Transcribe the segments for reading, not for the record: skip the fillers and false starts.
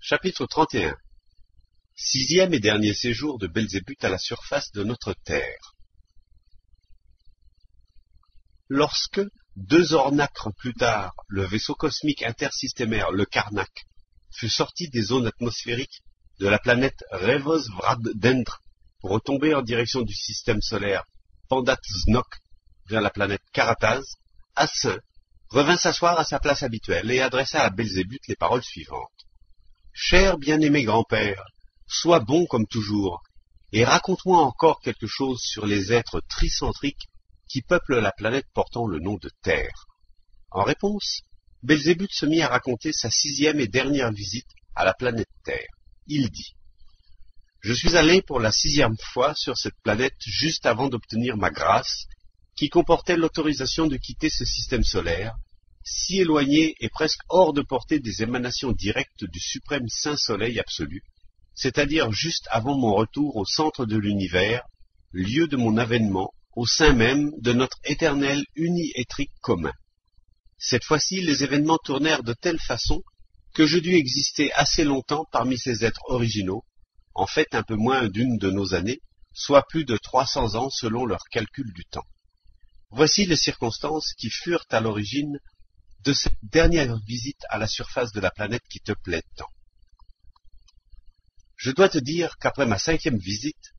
Chapitre 31. Sixième et dernier séjour de Belzébuth à la surface de notre Terre. Lorsque, 2 ornacres plus tard, le vaisseau cosmique intersystémaire, le Karnak, fut sorti des zones atmosphériques de la planète Revos-Vraddendr pour retomber en direction du système solaire Pandat-Znok vers la planète Karataz, Assin revint s'asseoir à sa place habituelle et adressa à Belzébuth les paroles suivantes. « Cher bien-aimé grand-père, sois bon comme toujours, et raconte-moi encore quelque chose sur les êtres tricentriques qui peuplent la planète portant le nom de Terre. » En réponse, Belzébuth se mit à raconter sa 6e et dernière visite à la planète Terre. Il dit « Je suis allé pour la 6e fois sur cette planète juste avant d'obtenir ma grâce, qui comportait l'autorisation de quitter ce système solaire, si éloigné et presque hors de portée des émanations directes du suprême Saint Soleil absolu, c'est-à-dire juste avant mon retour au centre de l'univers, lieu de mon avènement, au sein même de notre éternel uniétrique commun. Cette fois-ci, les événements tournèrent de telle façon que je dus exister assez longtemps parmi ces êtres originaux, en fait un peu moins d'une de nos années, soit plus de 300 ans selon leur calcul du temps. Voici les circonstances qui furent à l'origine de cette dernière visite à la surface de la planète qui te plaît tant. Je dois te dire qu'après ma 5e visite,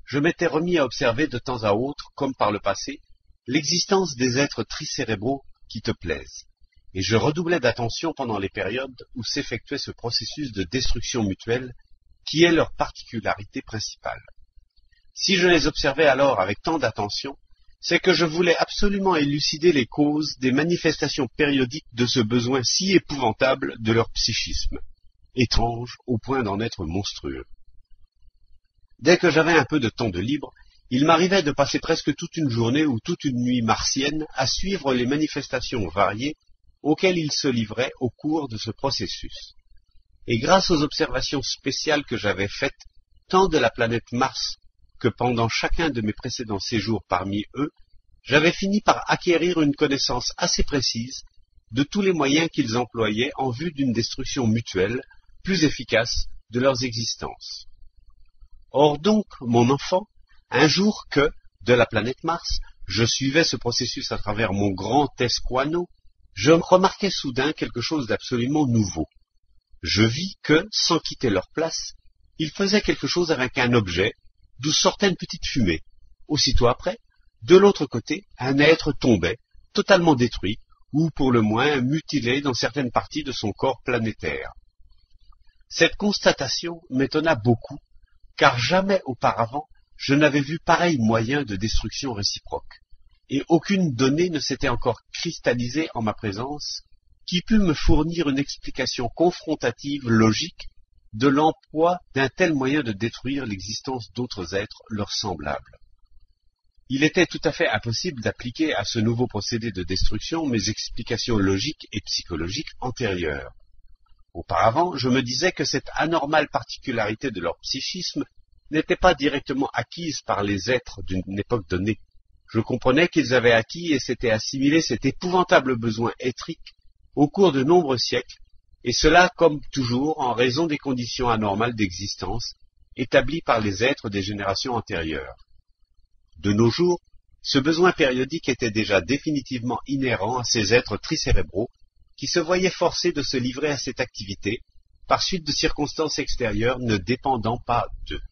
je m'étais remis à observer de temps à autre, comme par le passé, l'existence des êtres tricérébraux qui te plaisent, et je redoublais d'attention pendant les périodes où s'effectuait ce processus de destruction mutuelle qui est leur particularité principale. Si je les observais alors avec tant d'attention, c'est que je voulais absolument élucider les causes des manifestations périodiques de ce besoin si épouvantable de leur psychisme, étrange au point d'en être monstrueux. Dès que j'avais un peu de temps de libre, il m'arrivait de passer presque toute une journée ou toute une nuit martienne à suivre les manifestations variées auxquelles ils se livraient au cours de ce processus. Et grâce aux observations spéciales que j'avais faites, tant de la planète Mars que pendant chacun de mes précédents séjours parmi eux, j'avais fini par acquérir une connaissance assez précise de tous les moyens qu'ils employaient en vue d'une destruction mutuelle, plus efficace, de leurs existences. Or donc, mon enfant, un jour que, de la planète Mars, je suivais ce processus à travers mon grand esquano, je remarquai soudain quelque chose d'absolument nouveau. Je vis que, sans quitter leur place, ils faisaient quelque chose avec un objet, d'où sortait une petite fumée. Aussitôt après, de l'autre côté, un être tombait, totalement détruit, ou pour le moins mutilé dans certaines parties de son corps planétaire. Cette constatation m'étonna beaucoup, car jamais auparavant je n'avais vu pareil moyen de destruction réciproque, et aucune donnée ne s'était encore cristallisée en ma présence qui pût me fournir une explication confrontative, logique, de l'emploi d'un tel moyen de détruire l'existence d'autres êtres leurs semblables. Il était tout à fait impossible d'appliquer à ce nouveau procédé de destruction mes explications logiques et psychologiques antérieures. Auparavant, je me disais que cette anormale particularité de leur psychisme n'était pas directement acquise par les êtres d'une époque donnée. Je comprenais qu'ils avaient acquis et s'étaient assimilé cet épouvantable besoin éthrique au cours de nombreux siècles, et cela, comme toujours, en raison des conditions anormales d'existence établies par les êtres des générations antérieures. De nos jours, ce besoin périodique était déjà définitivement inhérent à ces êtres tricérébraux qui se voyaient forcés de se livrer à cette activité par suite de circonstances extérieures ne dépendant pas d'eux.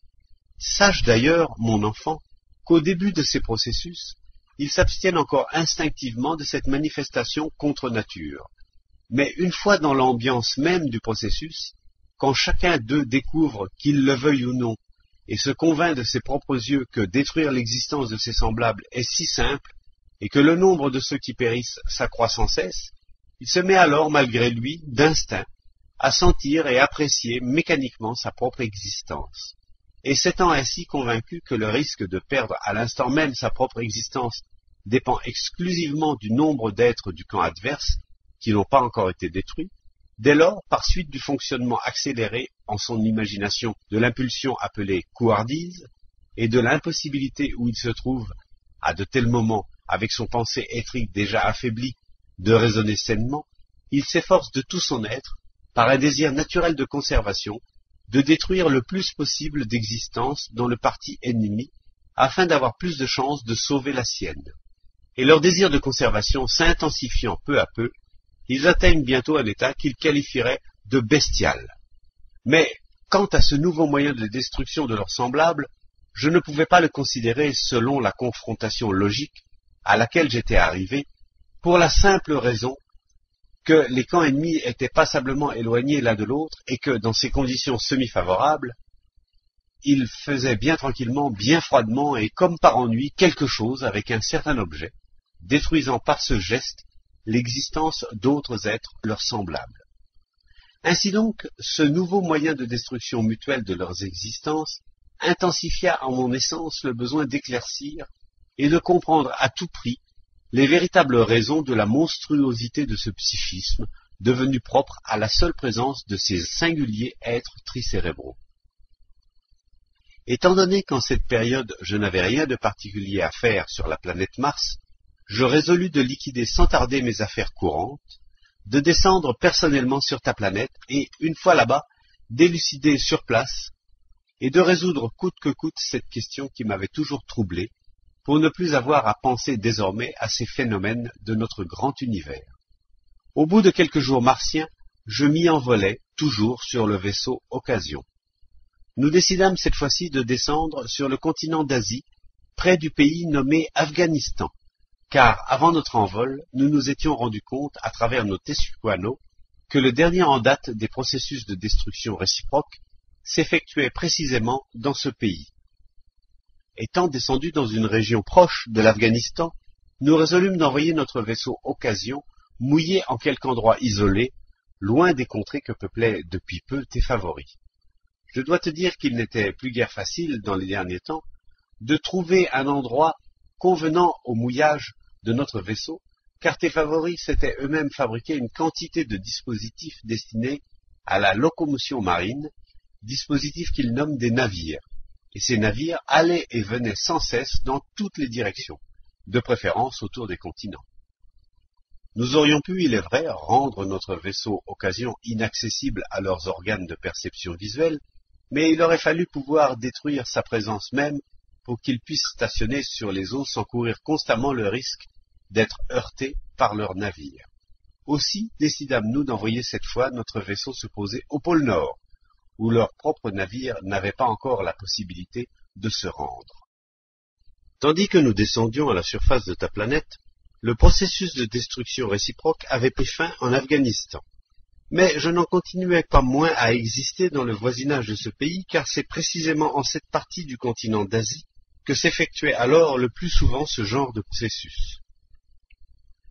Sache d'ailleurs, mon enfant, qu'au début de ces processus, ils s'abstiennent encore instinctivement de cette manifestation contre nature. Mais une fois dans l'ambiance même du processus, quand chacun d'eux découvre, qu'il le veuille ou non, et se convainc de ses propres yeux que détruire l'existence de ses semblables est si simple, et que le nombre de ceux qui périssent s'accroît sans cesse, il se met alors, malgré lui, d'instinct, à sentir et apprécier mécaniquement sa propre existence. Et s'étant ainsi convaincu que le risque de perdre à l'instant même sa propre existence dépend exclusivement du nombre d'êtres du camp adverse, qui n'ont pas encore été détruits, dès lors, par suite du fonctionnement accéléré en son imagination de l'impulsion appelée couardise, et de l'impossibilité où il se trouve, à de tels moments, avec son pensée éthrique déjà affaiblie, de raisonner sainement, il s'efforce de tout son être, par un désir naturel de conservation, de détruire le plus possible d'existences dans le parti ennemi, afin d'avoir plus de chances de sauver la sienne. Et leur désir de conservation s'intensifiant peu à peu, ils atteignent bientôt un état qu'ils qualifieraient de bestial. Mais, quant à ce nouveau moyen de destruction de leurs semblables, je ne pouvais pas le considérer selon la confrontation logique à laquelle j'étais arrivé, pour la simple raison que les camps ennemis étaient passablement éloignés l'un de l'autre et que, dans ces conditions semi-favorables, ils faisaient bien tranquillement, bien froidement et comme par ennui quelque chose avec un certain objet, détruisant par ce geste l'existence d'autres êtres leurs semblables. Ainsi donc, ce nouveau moyen de destruction mutuelle de leurs existences intensifia en mon essence le besoin d'éclaircir et de comprendre à tout prix les véritables raisons de la monstruosité de ce psychisme devenu propre à la seule présence de ces singuliers êtres tricérébraux. Étant donné qu'en cette période je n'avais rien de particulier à faire sur la planète Mars, je résolus de liquider sans tarder mes affaires courantes, de descendre personnellement sur ta planète et, une fois là-bas, d'élucider sur place et de résoudre coûte que coûte cette question qui m'avait toujours troublé, pour ne plus avoir à penser désormais à ces phénomènes de notre grand univers. Au bout de quelques jours martiens, je m'y envolai, toujours sur le vaisseau Occasion. Nous décidâmes cette fois-ci de descendre sur le continent d'Asie, près du pays nommé Afghanistan, car avant notre envol, nous nous étions rendus compte, à travers nos Tessuquano, que le dernier en date des processus de destruction réciproque s'effectuait précisément dans ce pays. Étant descendus dans une région proche de l'Afghanistan, nous résolûmes d'envoyer notre vaisseau Occasion mouiller en quelque endroit isolé, loin des contrées que peuplaient depuis peu tes favoris. Je dois te dire qu'il n'était plus guère facile, dans les derniers temps, de trouver un endroit convenant au mouillage de notre vaisseau, car tes favoris s'étaient eux-mêmes fabriqué une quantité de dispositifs destinés à la locomotion marine, dispositifs qu'ils nomment des navires, et ces navires allaient et venaient sans cesse dans toutes les directions, de préférence autour des continents. Nous aurions pu, il est vrai, rendre notre vaisseau Occasion inaccessible à leurs organes de perception visuelle, mais il aurait fallu pouvoir détruire sa présence même pour qu'il puisse stationner sur les eaux sans courir constamment le risque d'être heurté par leurs navires. Aussi décidâmes-nous d'envoyer cette fois notre vaisseau se poser au pôle Nord, où leurs propres navires n'avaient pas encore la possibilité de se rendre. Tandis que nous descendions à la surface de ta planète, le processus de destruction réciproque avait pris fin en Afghanistan. Mais je n'en continuais pas moins à exister dans le voisinage de ce pays, car c'est précisément en cette partie du continent d'Asie que s'effectuait alors le plus souvent ce genre de processus.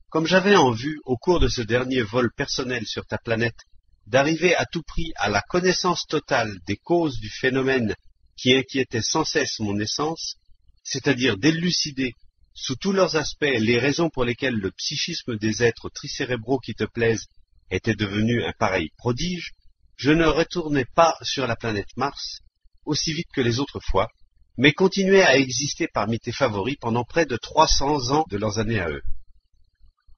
Comme j'avais en vue, au cours de ce dernier vol personnel sur ta planète, d'arriver à tout prix à la connaissance totale des causes du phénomène qui inquiétait sans cesse mon essence, c'est-à-dire d'élucider sous tous leurs aspects les raisons pour lesquelles le psychisme des êtres tricérébraux qui te plaisent était devenu un pareil prodige, je ne retournai pas sur la planète Mars aussi vite que les autres fois, mais continuai à exister parmi tes favoris pendant près de 300 ans de leurs années à eux.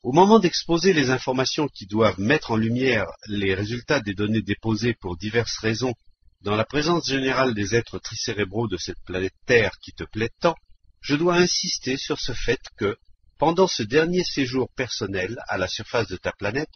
Au moment d'exposer les informations qui doivent mettre en lumière les résultats des données déposées pour diverses raisons dans la présence générale des êtres tricérébraux de cette planète Terre qui te plaît tant, je dois insister sur ce fait que, pendant ce dernier séjour personnel à la surface de ta planète,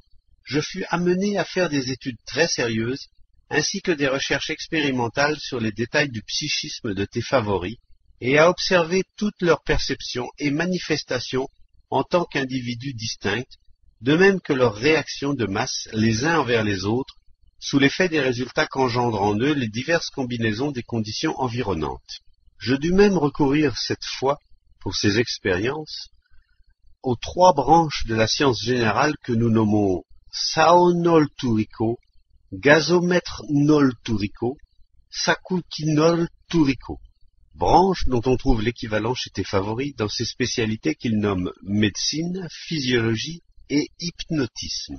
je fus amené à faire des études très sérieuses, ainsi que des recherches expérimentales sur les détails du psychisme de tes favoris, et à observer toutes leurs perceptions et manifestations en tant qu'individus distincts, de même que leurs réactions de masse les uns envers les autres, sous l'effet des résultats qu'engendrent en eux les diverses combinaisons des conditions environnantes. Je dus même recourir cette fois, pour ces expériences, aux 3 branches de la science générale que nous nommons Saonolturico, Gazometnolturico, Sakukinolturico, branches dont on trouve l'équivalent chez tes favoris dans ces spécialités qu'ils nomment médecine, physiologie et hypnotisme.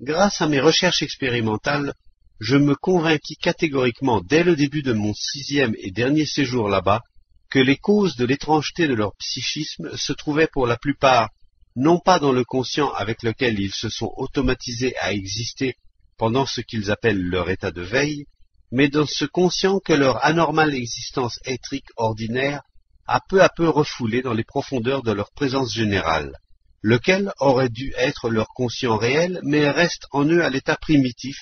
Grâce à mes recherches expérimentales, je me convainquis catégoriquement dès le début de mon 6e et dernier séjour là-bas que les causes de l'étrangeté de leur psychisme se trouvaient pour la plupart non pas dans le conscient avec lequel ils se sont automatisés à exister pendant ce qu'ils appellent leur état de veille, mais dans ce conscient que leur anormale existence éthrique ordinaire a peu à peu refoulé dans les profondeurs de leur présence générale, lequel aurait dû être leur conscient réel, mais reste en eux à l'état primitif,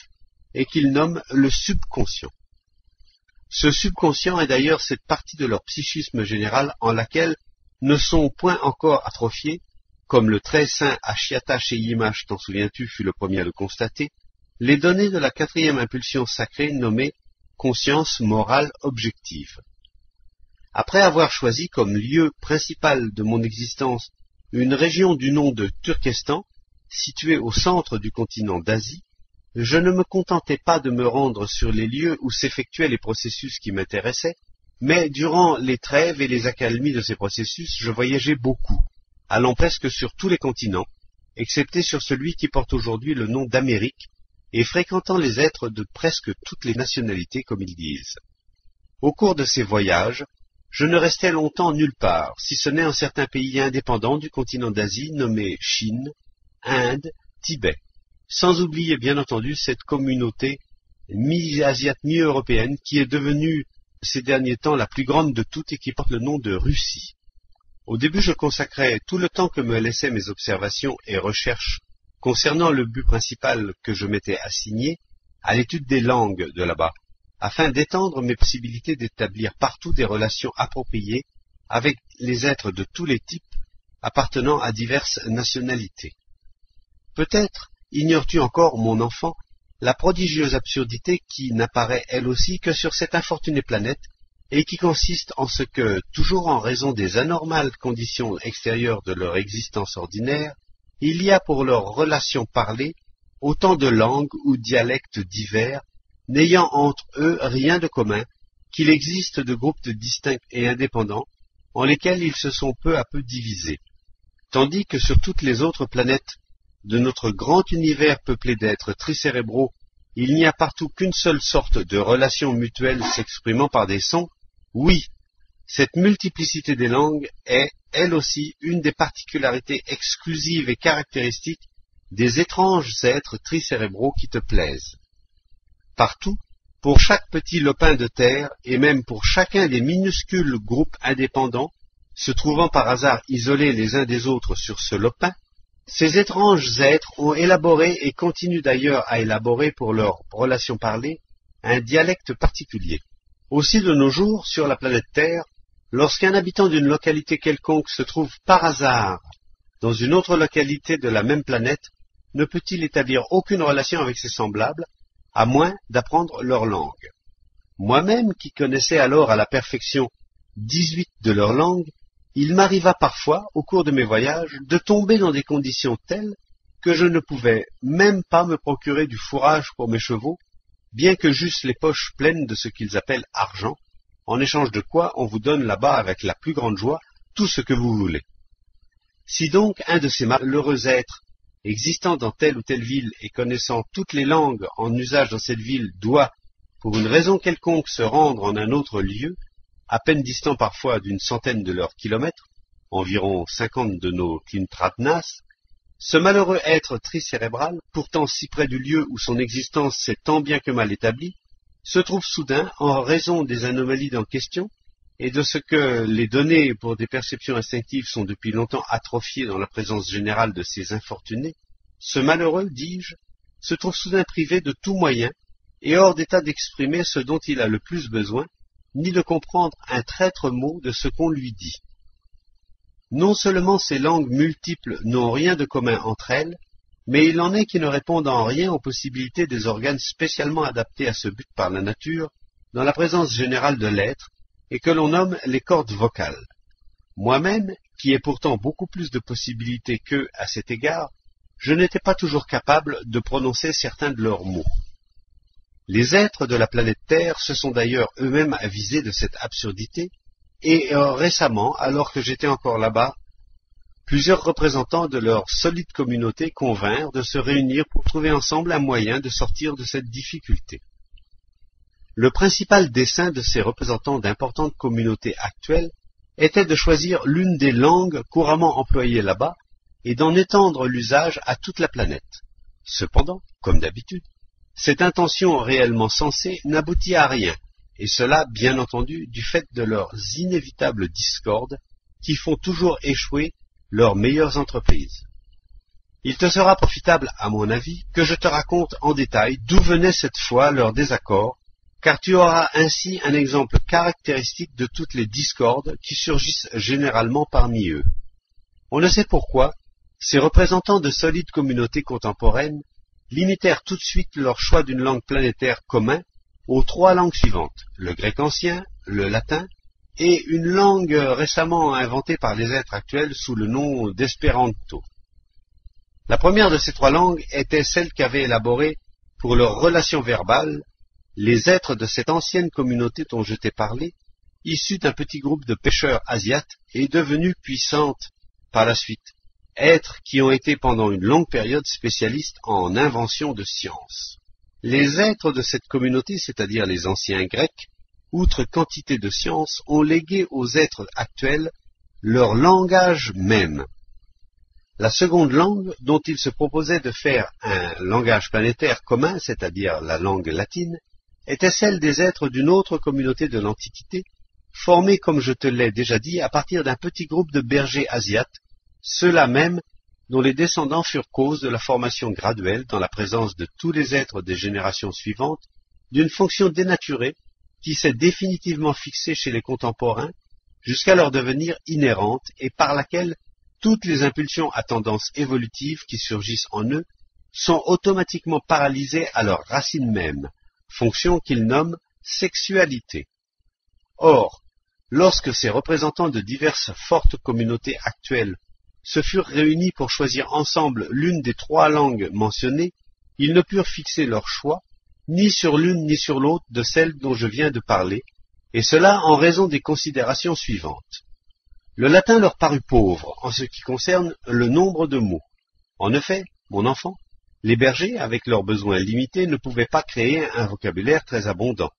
et qu'ils nomment le subconscient. Ce subconscient est d'ailleurs cette partie de leur psychisme général en laquelle ne sont point encore atrophiés, comme le très saint Ashiata Sheyimash, t'en souviens-tu, fut le premier à le constater, les données de la quatrième impulsion sacrée nommée conscience morale objective. Après avoir choisi comme lieu principal de mon existence une région du nom de Turkestan, située au centre du continent d'Asie, je ne me contentais pas de me rendre sur les lieux où s'effectuaient les processus qui m'intéressaient, mais durant les trêves et les accalmies de ces processus, je voyageais beaucoup, allant presque sur tous les continents, excepté sur celui qui porte aujourd'hui le nom d'Amérique, et fréquentant les êtres de presque toutes les nationalités, comme ils disent. Au cours de ces voyages, je ne restais longtemps nulle part, si ce n'est en certains pays indépendants du continent d'Asie nommés Chine, Inde, Tibet, sans oublier bien entendu cette communauté mi-asiate, mi-européenne qui est devenue ces derniers temps la plus grande de toutes et qui porte le nom de Russie. Au début, je consacrais tout le temps que me laissaient mes observations et recherches concernant le but principal que je m'étais assigné à l'étude des langues de là-bas, afin d'étendre mes possibilités d'établir partout des relations appropriées avec les êtres de tous les types appartenant à diverses nationalités. Peut-être ignores-tu encore, mon enfant, la prodigieuse absurdité qui n'apparaît elle aussi que sur cette infortunée planète et qui consiste en ce que, toujours en raison des anormales conditions extérieures de leur existence ordinaire, il y a pour leurs relations parlées autant de langues ou dialectes divers, n'ayant entre eux rien de commun, qu'il existe de groupes distincts et indépendants, en lesquels ils se sont peu à peu divisés, tandis que sur toutes les autres planètes de notre grand univers peuplé d'êtres tricérébraux, il n'y a partout qu'une seule sorte de relation mutuelle s'exprimant par des sons. Oui, cette multiplicité des langues est, elle aussi, une des particularités exclusives et caractéristiques des étranges êtres tricérébraux qui te plaisent. Partout, pour chaque petit lopin de terre, et même pour chacun des minuscules groupes indépendants, se trouvant par hasard isolés les uns des autres sur ce lopin, ces étranges êtres ont élaboré et continuent d'ailleurs à élaborer pour leurs relations parlées un dialecte particulier. Aussi de nos jours, sur la planète Terre, lorsqu'un habitant d'une localité quelconque se trouve par hasard dans une autre localité de la même planète, ne peut-il établir aucune relation avec ses semblables, à moins d'apprendre leur langue. Moi-même, qui connaissais alors à la perfection 18 de leurs langues, il m'arriva parfois, au cours de mes voyages, de tomber dans des conditions telles que je ne pouvais même pas me procurer du fourrage pour mes chevaux, bien que j'eusse les poches pleines de ce qu'ils appellent argent, en échange de quoi on vous donne là-bas avec la plus grande joie tout ce que vous voulez. Si donc un de ces malheureux êtres, existant dans telle ou telle ville et connaissant toutes les langues en usage dans cette ville, doit, pour une raison quelconque, se rendre en un autre lieu, à peine distant parfois d'une centaine de leurs kilomètres, environ 50 de nos Kintratnas, ce malheureux être tricérébral, pourtant si près du lieu où son existence s'est tant bien que mal établie, se trouve soudain, en raison des anomalies en question, et de ce que les données pour des perceptions instinctives sont depuis longtemps atrophiées dans la présence générale de ces infortunés, ce malheureux, dis-je, se trouve soudain privé de tout moyen, et hors d'état d'exprimer ce dont il a le plus besoin, ni de comprendre un traître mot de ce qu'on lui dit. Non seulement ces langues multiples n'ont rien de commun entre elles, mais il en est qui ne répondent en rien aux possibilités des organes spécialement adaptés à ce but par la nature, dans la présence générale de l'être, et que l'on nomme les cordes vocales. Moi-même, qui ai pourtant beaucoup plus de possibilités qu'eux à cet égard, je n'étais pas toujours capable de prononcer certains de leurs mots. Les êtres de la planète Terre se sont d'ailleurs eux-mêmes avisés de cette absurdité, et récemment, alors que j'étais encore là-bas, plusieurs représentants de leur solide communauté convinrent de se réunir pour trouver ensemble un moyen de sortir de cette difficulté. Le principal dessein de ces représentants d'importantes communautés actuelles était de choisir l'une des langues couramment employées là-bas et d'en étendre l'usage à toute la planète. Cependant, comme d'habitude, cette intention réellement sensée n'aboutit à rien, et cela, bien entendu, du fait de leurs inévitables discordes qui font toujours échouer leurs meilleures entreprises. Il te sera profitable, à mon avis, que je te raconte en détail d'où venait cette fois leur désaccord, car tu auras ainsi un exemple caractéristique de toutes les discordes qui surgissent généralement parmi eux. On ne sait pourquoi, ces représentants de solides communautés contemporaines limitèrent tout de suite leur choix d'une langue planétaire commun aux trois langues suivantes, le grec ancien, le latin et une langue récemment inventée par les êtres actuels sous le nom d'espéranto. La première de ces trois langues était celle qu'avaient élaborée pour leurs relations verbales les êtres de cette ancienne communauté dont je t'ai parlé, issue d'un petit groupe de pêcheurs asiates et devenue puissante par la suite, êtres qui ont été pendant une longue période spécialistes en invention de sciences. Les êtres de cette communauté, c'est-à-dire les anciens Grecs, outre quantité de sciences, ont légué aux êtres actuels leur langage même. La seconde langue, dont ils se proposaient de faire un langage planétaire commun, c'est-à-dire la langue latine, était celle des êtres d'une autre communauté de l'Antiquité, formée, comme je te l'ai déjà dit, à partir d'un petit groupe de bergers asiates, ceux-là même dont les descendants furent cause de la formation graduelle, dans la présence de tous les êtres des générations suivantes, d'une fonction dénaturée qui s'est définitivement fixée chez les contemporains jusqu'à leur devenir inhérente et par laquelle toutes les impulsions à tendance évolutive qui surgissent en eux sont automatiquement paralysées à leur racine même, fonction qu'ils nomment sexualité. Or, lorsque ces représentants de diverses fortes communautés actuelles se furent réunis pour choisir ensemble l'une des trois langues mentionnées, ils ne purent fixer leur choix ni sur l'une ni sur l'autre de celles dont je viens de parler, et cela en raison des considérations suivantes. Le latin leur parut pauvre en ce qui concerne le nombre de mots. En effet, mon enfant, les bergers, avec leurs besoins limités, ne pouvaient pas créer un vocabulaire très abondant.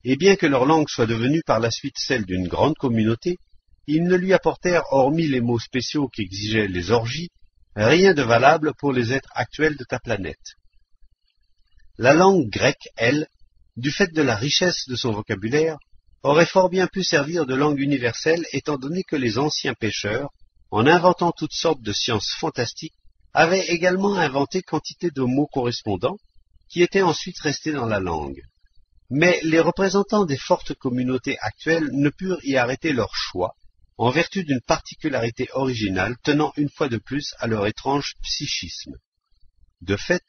Et bien que leur langue soit devenue par la suite celle d'une grande communauté, ils ne lui apportèrent, hormis les mots spéciaux qu'exigeaient les orgies, rien de valable pour les êtres actuels de ta planète. La langue grecque, elle, du fait de la richesse de son vocabulaire, aurait fort bien pu servir de langue universelle, étant donné que les anciens pêcheurs, en inventant toutes sortes de sciences fantastiques, avaient également inventé quantité de mots correspondants, qui étaient ensuite restés dans la langue. Mais les représentants des fortes communautés actuelles ne purent y arrêter leur choix, en vertu d'une particularité originale tenant une fois de plus à leur étrange psychisme. De fait,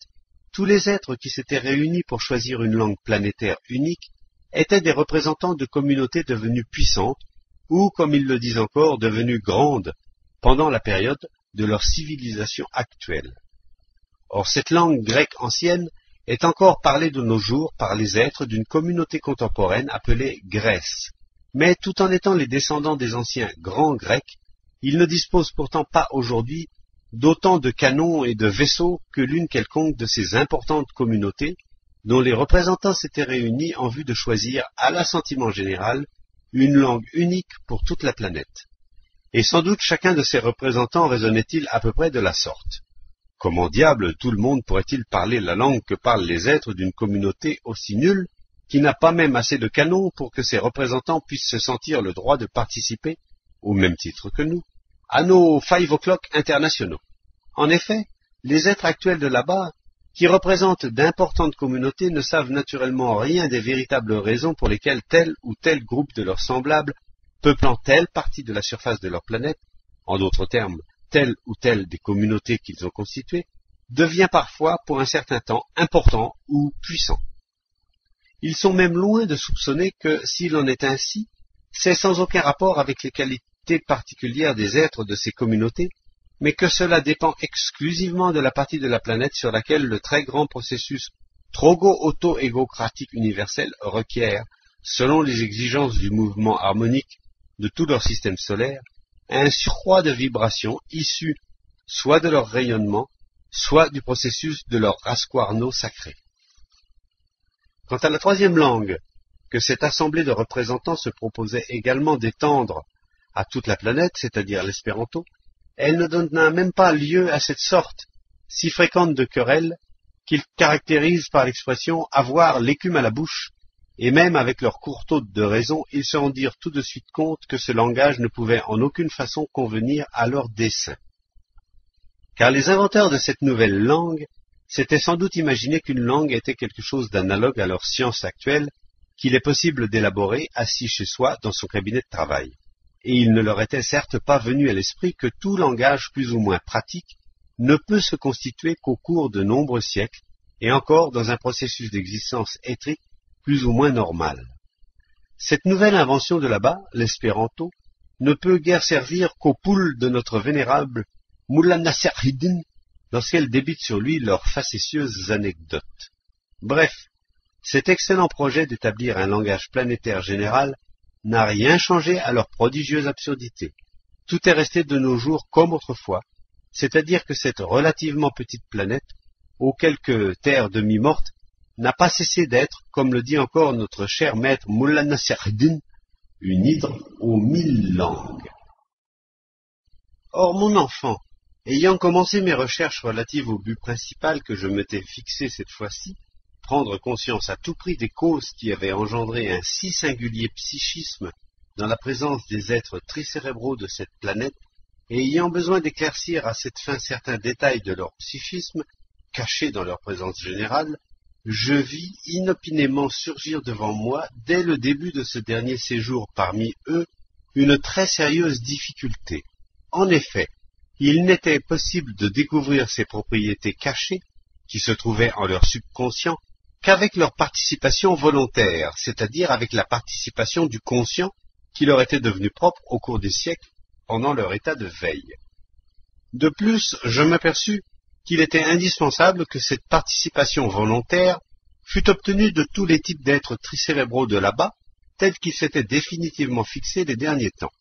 tous les êtres qui s'étaient réunis pour choisir une langue planétaire unique étaient des représentants de communautés devenues puissantes, ou, comme ils le disent encore, devenues grandes, pendant la période de leur civilisation actuelle. Or, cette langue grecque ancienne est encore parlée de nos jours par les êtres d'une communauté contemporaine appelée Grèce. Mais tout en étant les descendants des anciens grands Grecs, ils ne disposent pourtant pas aujourd'hui d'autant de canons et de vaisseaux que l'une quelconque de ces importantes communautés, dont les représentants s'étaient réunis en vue de choisir, à l'assentiment général, une langue unique pour toute la planète. Et sans doute chacun de ces représentants raisonnait-il à peu près de la sorte. Comment diable tout le monde pourrait-il parler la langue que parlent les êtres d'une communauté aussi nulle, qui n'a pas même assez de canons pour que ses représentants puissent se sentir le droit de participer, au même titre que nous, à nos 5 o'clock internationaux. En effet, les êtres actuels de là-bas, qui représentent d'importantes communautés, ne savent naturellement rien des véritables raisons pour lesquelles tel ou tel groupe de leurs semblables, peuplant telle partie de la surface de leur planète, en d'autres termes, telle ou telle des communautés qu'ils ont constituées, devient parfois, pour un certain temps, important ou puissant. Ils sont même loin de soupçonner que, s'il en est ainsi, c'est sans aucun rapport avec les qualités particulières des êtres de ces communautés, mais que cela dépend exclusivement de la partie de la planète sur laquelle le très grand processus trogo-auto-égocratique universel requiert, selon les exigences du mouvement harmonique de tout leur système solaire, un surcroît de vibrations issues soit de leur rayonnement, soit du processus de leur rasquarno sacré. Quant à la troisième langue, que cette assemblée de représentants se proposait également d'étendre à toute la planète, c'est-à-dire l'espéranto, elle ne donna même pas lieu à cette sorte, si fréquente de querelles, qu'ils caractérisent par l'expression « avoir l'écume à la bouche », et même avec leur courte ôte de raison, ils se rendirent tout de suite compte que ce langage ne pouvait en aucune façon convenir à leur dessein. Car les inventeurs de cette nouvelle langue s'étaient sans doute imaginé qu'une langue était quelque chose d'analogue à leur science actuelle, qu'il est possible d'élaborer assis chez soi dans son cabinet de travail. Et il ne leur était certes pas venu à l'esprit que tout langage plus ou moins pratique ne peut se constituer qu'au cours de nombreux siècles, et encore dans un processus d'existence étrique plus ou moins normal. Cette nouvelle invention de là-bas, l'espéranto, ne peut guère servir qu'aux poules de notre vénérable Mullah Nassereddin lorsqu'elles débitent sur lui leurs facétieuses anecdotes. Bref, cet excellent projet d'établir un langage planétaire général n'a rien changé à leur prodigieuse absurdité. Tout est resté de nos jours comme autrefois, c'est-à-dire que cette relativement petite planète, aux quelques terres demi-mortes, n'a pas cessé d'être, comme le dit encore notre cher maître Mullah Nassereddin, une hydre aux 1000 langues. Or, mon enfant, ayant commencé mes recherches relatives au but principal que je m'étais fixé cette fois-ci, prendre conscience à tout prix des causes qui avaient engendré un si singulier psychisme dans la présence des êtres tricérébraux de cette planète, et ayant besoin d'éclaircir à cette fin certains détails de leur psychisme, cachés dans leur présence générale, je vis inopinément surgir devant moi, dès le début de ce dernier séjour parmi eux, une très sérieuse difficulté. En effet, il n'était possible de découvrir ces propriétés cachées, qui se trouvaient en leur subconscient, qu'avec leur participation volontaire, c'est-à-dire avec la participation du conscient qui leur était devenu propre au cours des siècles pendant leur état de veille. De plus, je m'aperçus qu'il était indispensable que cette participation volontaire fût obtenue de tous les types d'êtres tricérébraux de là-bas, tels qu'ils s'étaient définitivement fixés les derniers temps.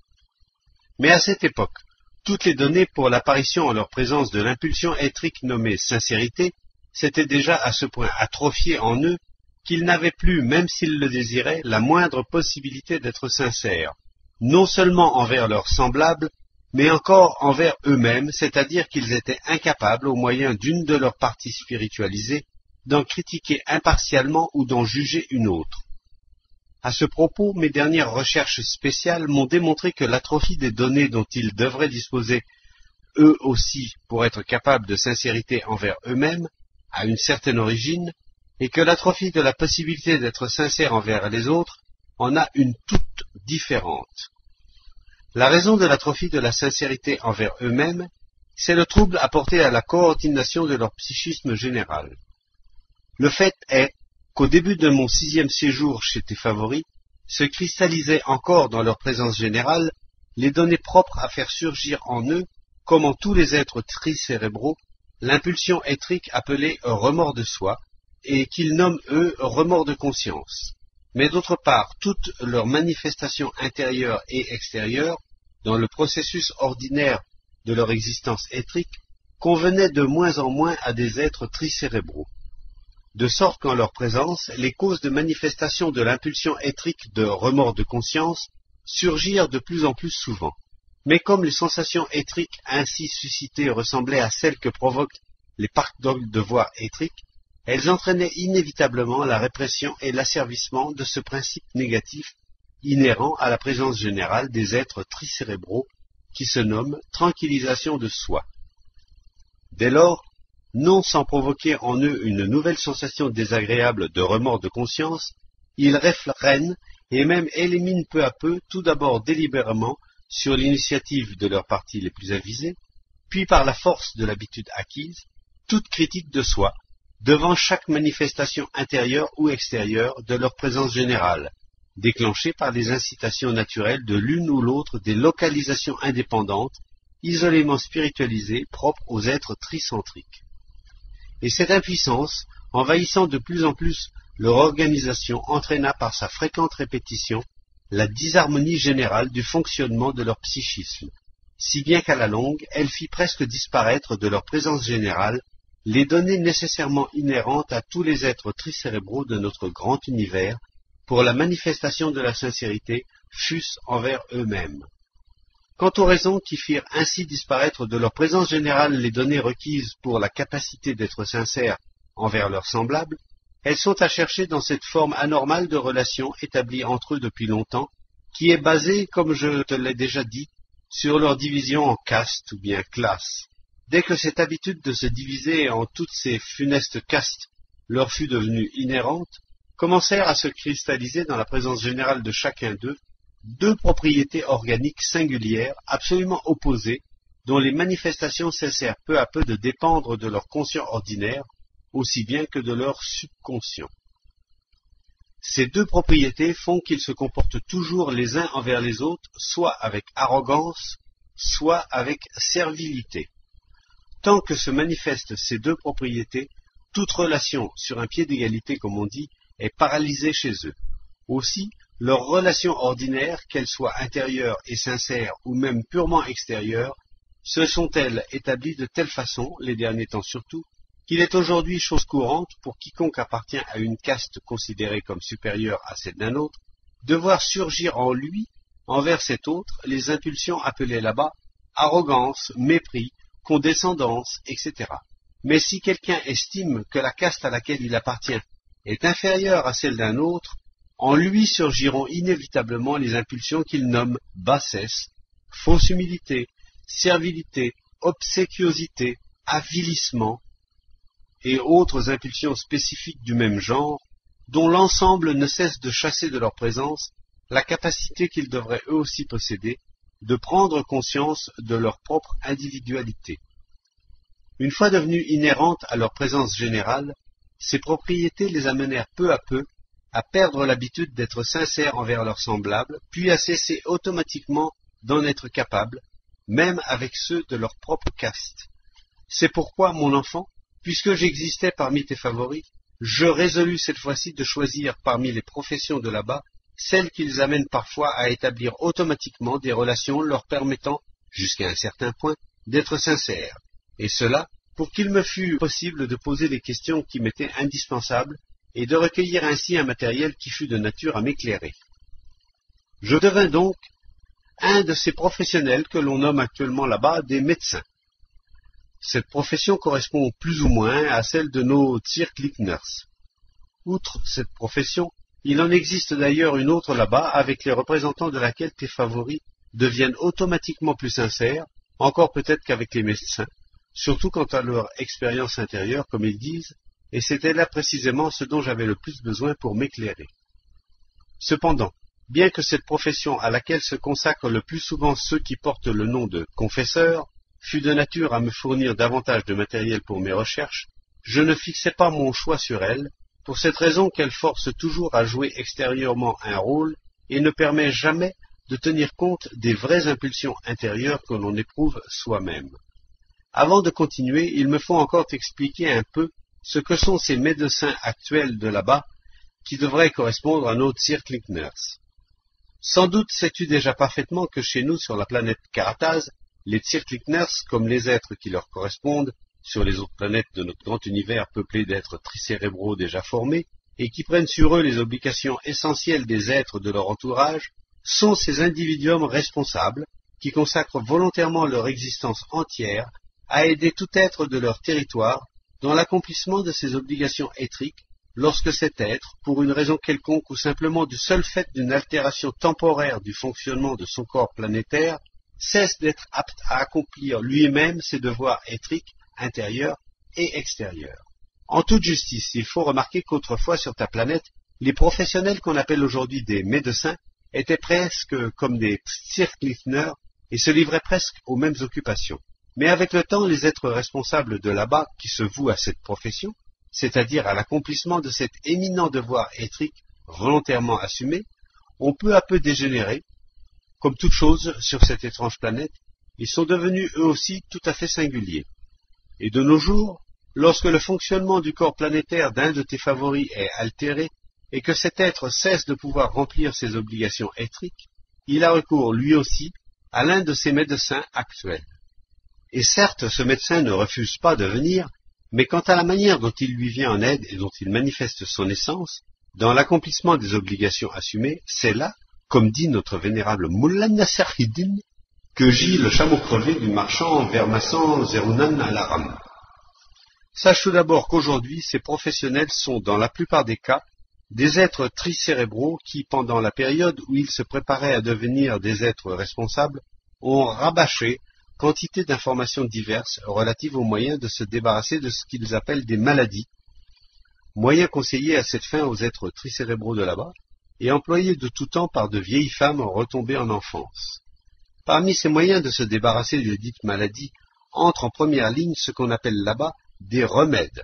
Mais à cette époque, toutes les données pour l'apparition en leur présence de l'impulsion étrique nommée sincérité s'étaient déjà à ce point atrophiées en eux qu'ils n'avaient plus, même s'ils le désiraient, la moindre possibilité d'être sincères, non seulement envers leurs semblables, mais encore envers eux-mêmes, c'est-à-dire qu'ils étaient incapables, au moyen d'une de leurs parties spiritualisées, d'en critiquer impartialement ou d'en juger une autre. À ce propos, mes dernières recherches spéciales m'ont démontré que l'atrophie des données dont ils devraient disposer, eux aussi, pour être capables de sincérité envers eux-mêmes, a une certaine origine, et que l'atrophie de la possibilité d'être sincère envers les autres en a une toute différente. La raison de l'atrophie de la sincérité envers eux-mêmes, c'est le trouble apporté à la coordination de leur psychisme général. Le fait est qu'au début de mon 6e séjour chez tes favoris, se cristallisaient encore dans leur présence générale les données propres à faire surgir en eux, comme en tous les êtres tricérébraux, l'impulsion étrique appelée remords de soi, et qu'ils nomment eux remords de conscience. Mais d'autre part, toutes leurs manifestations intérieures et extérieures, dans le processus ordinaire de leur existence étrique, convenaient de moins en moins à des êtres tricérébraux. De sorte qu'en leur présence, les causes de manifestation de l'impulsion étrique de remords de conscience surgirent de plus en plus souvent. Mais comme les sensations étriques ainsi suscitées ressemblaient à celles que provoquent les parcs de voix étriques, elles entraînaient inévitablement la répression et l'asservissement de ce principe négatif inhérent à la présence générale des êtres tricérébraux qui se nomme tranquillisation de soi. Dès lors, non sans provoquer en eux une nouvelle sensation désagréable de remords de conscience, ils réfrènent et même éliminent peu à peu, tout d'abord délibérément, sur l'initiative de leurs parties les plus avisées, puis par la force de l'habitude acquise, toute critique de soi, devant chaque manifestation intérieure ou extérieure de leur présence générale, déclenchée par les incitations naturelles de l'une ou l'autre des localisations indépendantes, isolément spiritualisées, propres aux êtres tricentriques. Et cette impuissance, envahissant de plus en plus leur organisation, entraîna par sa fréquente répétition la disharmonie générale du fonctionnement de leur psychisme, si bien qu'à la longue, elle fit presque disparaître de leur présence générale les données nécessairement inhérentes à tous les êtres tricérébraux de notre grand univers pour la manifestation de la sincérité, fût-ce envers eux-mêmes. Quant aux raisons qui firent ainsi disparaître de leur présence générale les données requises pour la capacité d'être sincère envers leurs semblables, elles sont à chercher dans cette forme anormale de relation établie entre eux depuis longtemps, qui est basée, comme je te l'ai déjà dit, sur leur division en castes ou bien classes. Dès que cette habitude de se diviser en toutes ces funestes castes leur fut devenue inhérente, commencèrent à se cristalliser dans la présence générale de chacun d'eux deux propriétés organiques singulières, absolument opposées, dont les manifestations cessèrent peu à peu de dépendre de leur conscient ordinaire, aussi bien que de leur subconscient. Ces deux propriétés font qu'ils se comportent toujours les uns envers les autres, soit avec arrogance, soit avec servilité. Tant que se manifestent ces deux propriétés, toute relation sur un pied d'égalité, comme on dit, est paralysée chez eux. Aussi, leurs relations ordinaires, qu'elles soient intérieures et sincères ou même purement extérieures, se sont-elles établies de telle façon, les derniers temps surtout, qu'il est aujourd'hui chose courante pour quiconque appartient à une caste considérée comme supérieure à celle d'un autre, de voir surgir en lui, envers cet autre, les impulsions appelées là-bas arrogance, mépris, condescendance, etc. Mais si quelqu'un estime que la caste à laquelle il appartient est inférieure à celle d'un autre, en lui surgiront inévitablement les impulsions qu'il nomme bassesse, fausse humilité, servilité, obséquiosité, avilissement, et autres impulsions spécifiques du même genre, dont l'ensemble ne cesse de chasser de leur présence la capacité qu'ils devraient eux aussi posséder de prendre conscience de leur propre individualité. Une fois devenues inhérentes à leur présence générale, ces propriétés les amenèrent peu à peu à perdre l'habitude d'être sincères envers leurs semblables, puis à cesser automatiquement d'en être capables, même avec ceux de leur propre caste. C'est pourquoi, mon enfant, puisque j'existais parmi tes favoris, je résolus cette fois-ci de choisir parmi les professions de là-bas celles qu'ils amènent parfois à établir automatiquement des relations leur permettant, jusqu'à un certain point, d'être sincères, et cela pour qu'il me fût possible de poser les questions qui m'étaient indispensables et de recueillir ainsi un matériel qui fût de nature à m'éclairer. Je devins donc un de ces professionnels que l'on nomme actuellement là-bas des médecins. Cette profession correspond plus ou moins à celle de nos Zirklickners. Outre cette profession, il en existe d'ailleurs une autre là-bas avec les représentants de laquelle tes favoris deviennent automatiquement plus sincères, encore peut-être qu'avec les médecins, surtout quant à leur expérience intérieure, comme ils disent, et c'était là précisément ce dont j'avais le plus besoin pour m'éclairer. Cependant, bien que cette profession à laquelle se consacrent le plus souvent ceux qui portent le nom de confesseurs fût de nature à me fournir davantage de matériel pour mes recherches, je ne fixais pas mon choix sur elle, pour cette raison qu'elle force toujours à jouer extérieurement un rôle et ne permet jamais de tenir compte des vraies impulsions intérieures que l'on éprouve soi-même. Avant de continuer, il me faut encore t'expliquer un peu ce que sont ces médecins actuels de là-bas, qui devraient correspondre à nos Zirklickners. Sans doute sais-tu déjà parfaitement que chez nous, sur la planète Karataz, les Zirklickners, comme les êtres qui leur correspondent, sur les autres planètes de notre grand univers peuplé d'êtres tricérébraux déjà formés, et qui prennent sur eux les obligations essentielles des êtres de leur entourage, sont ces individuums responsables, qui consacrent volontairement leur existence entière à aider tout être de leur territoire dans l'accomplissement de ses obligations éthriques, lorsque cet être, pour une raison quelconque ou simplement du seul fait d'une altération temporaire du fonctionnement de son corps planétaire, cesse d'être apte à accomplir lui-même ses devoirs éthriques intérieurs et extérieurs. En toute justice, il faut remarquer qu'autrefois sur ta planète, les professionnels qu'on appelle aujourd'hui des médecins étaient presque comme des Zirklickners et se livraient presque aux mêmes occupations. Mais avec le temps, les êtres responsables de là-bas qui se vouent à cette profession, c'est-à-dire à l'accomplissement de cet éminent devoir éthrique volontairement assumé, ont peu à peu dégénéré. Comme toute chose sur cette étrange planète, ils sont devenus eux aussi tout à fait singuliers. Et de nos jours, lorsque le fonctionnement du corps planétaire d'un de tes favoris est altéré, et que cet être cesse de pouvoir remplir ses obligations éthriques, il a recours lui aussi à l'un de ses médecins actuels. Et certes, ce médecin ne refuse pas de venir, mais quant à la manière dont il lui vient en aide et dont il manifeste son essence, dans l'accomplissement des obligations assumées, c'est là, comme dit notre vénérable Mullah Nassereddin, que gît le chameau crevé du marchand Vermassan Zerounan al-Aram. Sache tout d'abord qu'aujourd'hui, ces professionnels sont, dans la plupart des cas, des êtres tricérébraux qui, pendant la période où ils se préparaient à devenir des êtres responsables, ont rabâché quantité d'informations diverses relatives aux moyens de se débarrasser de ce qu'ils appellent des maladies, moyens conseillés à cette fin aux êtres tricérébraux de là-bas, et employés de tout temps par de vieilles femmes retombées en enfance. Parmi ces moyens de se débarrasser de dites maladies, entre en première ligne ce qu'on appelle là-bas des remèdes.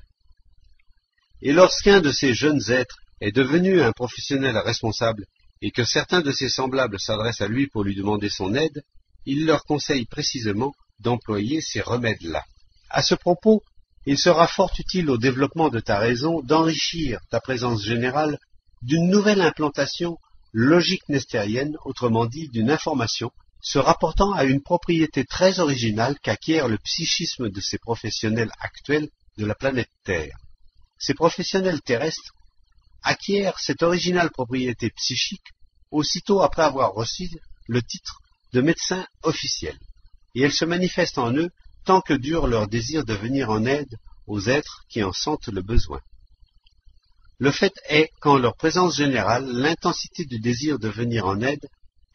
Et lorsqu'un de ces jeunes êtres est devenu un professionnel responsable et que certains de ses semblables s'adressent à lui pour lui demander son aide, il leur conseille précisément d'employer ces remèdes-là. À ce propos, il sera fort utile au développement de ta raison d'enrichir ta présence générale d'une nouvelle implantation logique nestérienne, autrement dit d'une information se rapportant à une propriété très originale qu'acquiert le psychisme de ces professionnels actuels de la planète Terre. Ces professionnels terrestres acquièrent cette originale propriété psychique aussitôt après avoir reçu le titre de médecin officiel, et elle se manifeste en eux tant que dure leur désir de venir en aide aux êtres qui en sentent le besoin. Le fait est qu'en leur présence générale, l'intensité du désir de venir en aide,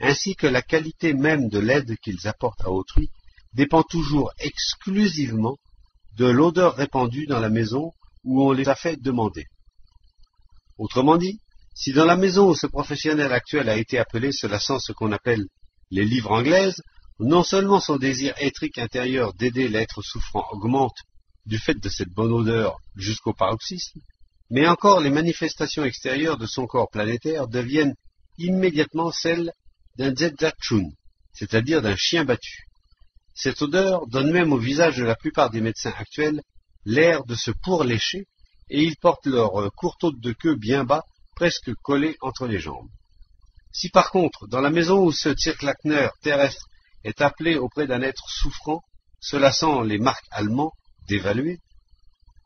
ainsi que la qualité même de l'aide qu'ils apportent à autrui, dépend toujours exclusivement de l'odeur répandue dans la maison où on les a fait demander. Autrement dit, si dans la maison où ce professionnel actuel a été appelé, cela sent ce qu'on appelle les livres anglaises, non seulement son désir éthrique intérieur d'aider l'être souffrant augmente du fait de cette bonne odeur jusqu'au paroxysme, mais encore les manifestations extérieures de son corps planétaire deviennent immédiatement celles d'un Zedzachun, c'est-à-dire d'un chien battu. Cette odeur donne même au visage de la plupart des médecins actuels l'air de se pourlécher, et ils portent leur courte hôte de queue bien bas, presque collée entre les jambes. Si par contre, dans la maison où ce Zirklachner terrestre est appelé auprès d'un être souffrant, cela sent les marques allemands d'évaluer,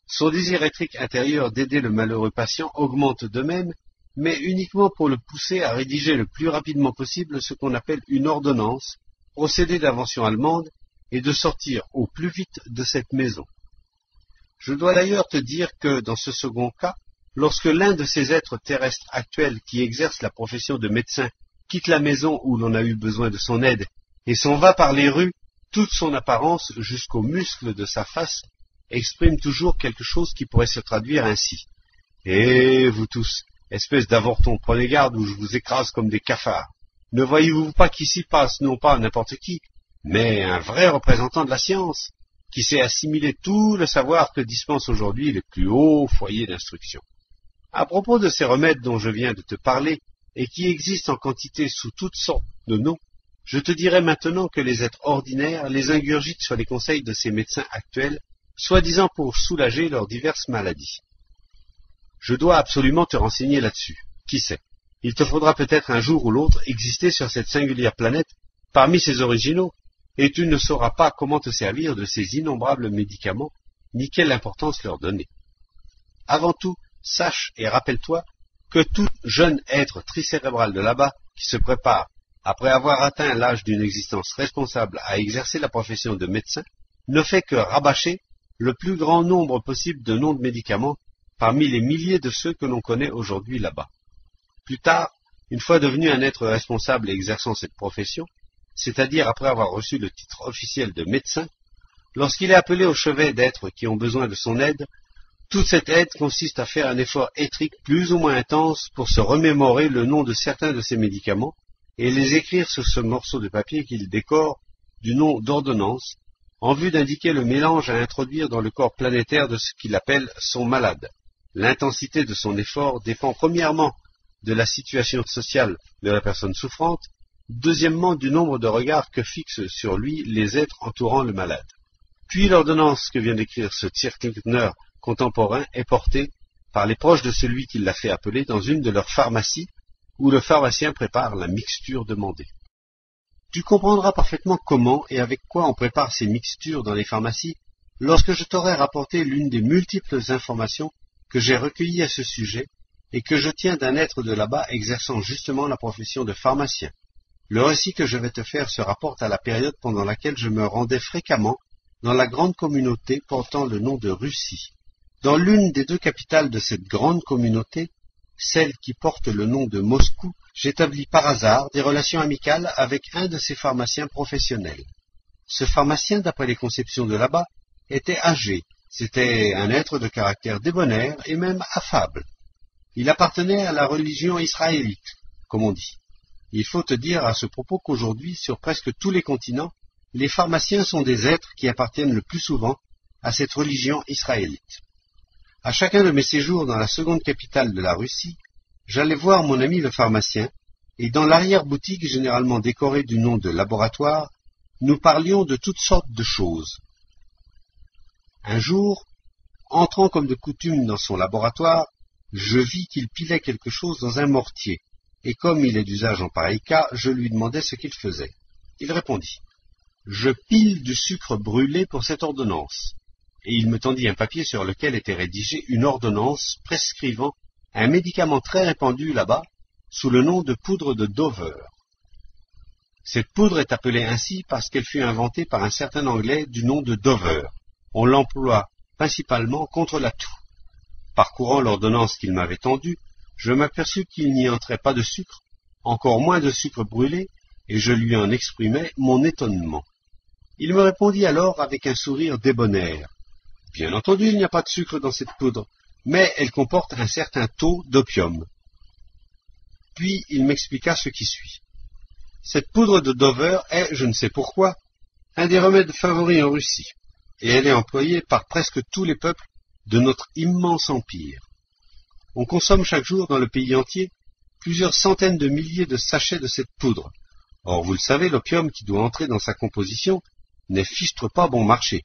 son désir éthrique intérieur d'aider le malheureux patient augmente de même, mais uniquement pour le pousser à rédiger le plus rapidement possible ce qu'on appelle une ordonnance, procédé d'invention allemande, et de sortir au plus vite de cette maison. Je dois d'ailleurs te dire que, dans ce second cas, lorsque l'un de ces êtres terrestres actuels qui exercent la profession de médecin quitte la maison où l'on a eu besoin de son aide et s'en va par les rues, toute son apparence jusqu'aux muscles de sa face exprime toujours quelque chose qui pourrait se traduire ainsi. « Eh, vous tous, espèce d'avortons, prenez garde ou je vous écrase comme des cafards. Ne voyez-vous pas qu'ici passe non pas n'importe qui, mais un vrai représentant de la science, qui sait assimiler tout le savoir que dispensent aujourd'hui les plus hauts foyers d'instruction. À propos de ces remèdes dont je viens de te parler, et qui existent en quantité sous toutes sortes de noms, je te dirai maintenant que les êtres ordinaires les ingurgitent sur les conseils de ces médecins actuels, soi-disant pour soulager leurs diverses maladies. Je dois absolument te renseigner là-dessus. Qui sait? Il te faudra peut-être un jour ou l'autre exister sur cette singulière planète, parmi ces originaux, et tu ne sauras pas comment te servir de ces innombrables médicaments, ni quelle importance leur donner. Avant tout, sache et rappelle-toi que tout jeune être tricérébral de là-bas qui se prépare, après avoir atteint l'âge d'une existence responsable à exercer la profession de médecin, ne fait que rabâcher le plus grand nombre possible de noms de médicaments parmi les milliers de ceux que l'on connaît aujourd'hui là-bas. Plus tard, une fois devenu un être responsable et exerçant cette profession, c'est-à-dire après avoir reçu le titre officiel de médecin, lorsqu'il est appelé au chevet d'êtres qui ont besoin de son aide, toute cette aide consiste à faire un effort éthrique plus ou moins intense pour se remémorer le nom de certains de ces médicaments et les écrire sur ce morceau de papier qu'il décore du nom d'ordonnance, en vue d'indiquer le mélange à introduire dans le corps planétaire de ce qu'il appelle son malade. L'intensité de son effort dépend premièrement de la situation sociale de la personne souffrante, deuxièmement du nombre de regards que fixent sur lui les êtres entourant le malade. Puis l'ordonnance que vient d'écrire ce Zirklachner contemporain est portée par les proches de celui qui l'a fait appeler dans une de leurs pharmacies où le pharmacien prépare la mixture demandée. Tu comprendras parfaitement comment et avec quoi on prépare ces mixtures dans les pharmacies lorsque je t'aurai rapporté l'une des multiples informations que j'ai recueillies à ce sujet et que je tiens d'un être de là-bas exerçant justement la profession de pharmacien. Le récit que je vais te faire se rapporte à la période pendant laquelle je me rendais fréquemment dans la grande communauté portant le nom de Russie. Dans l'une des deux capitales de cette grande communauté, celle qui porte le nom de Moscou, j'établis par hasard des relations amicales avec un de ces pharmaciens professionnels. Ce pharmacien, d'après les conceptions de là-bas, était âgé. C'était un être de caractère débonnaire et même affable. Il appartenait à la religion israélite, comme on dit. Il faut te dire à ce propos qu'aujourd'hui, sur presque tous les continents, les pharmaciens sont des êtres qui appartiennent le plus souvent à cette religion israélite. À chacun de mes séjours dans la seconde capitale de la Russie, j'allais voir mon ami le pharmacien, et dans l'arrière-boutique généralement décorée du nom de laboratoire, nous parlions de toutes sortes de choses. Un jour, entrant comme de coutume dans son laboratoire, je vis qu'il pilait quelque chose dans un mortier, et comme il est d'usage en pareil cas, je lui demandai ce qu'il faisait. Il répondit « Je pile du sucre brûlé pour cette ordonnance ». Et il me tendit un papier sur lequel était rédigée une ordonnance prescrivant un médicament très répandu là-bas, sous le nom de poudre de Dover. Cette poudre est appelée ainsi parce qu'elle fut inventée par un certain Anglais du nom de Dover. On l'emploie principalement contre la toux. Parcourant l'ordonnance qu'il m'avait tendue, je m'aperçus qu'il n'y entrait pas de sucre, encore moins de sucre brûlé, et je lui en exprimai mon étonnement. Il me répondit alors avec un sourire débonnaire. « Bien entendu, il n'y a pas de sucre dans cette poudre, mais elle comporte un certain taux d'opium. » Puis il m'expliqua ce qui suit. Cette poudre de Dover est, je ne sais pourquoi, un des remèdes favoris en Russie, et elle est employée par presque tous les peuples de notre immense empire. On consomme chaque jour dans le pays entier plusieurs centaines de milliers de sachets de cette poudre. Or, vous le savez, l'opium qui doit entrer dans sa composition n'est fichtre pas bon marché.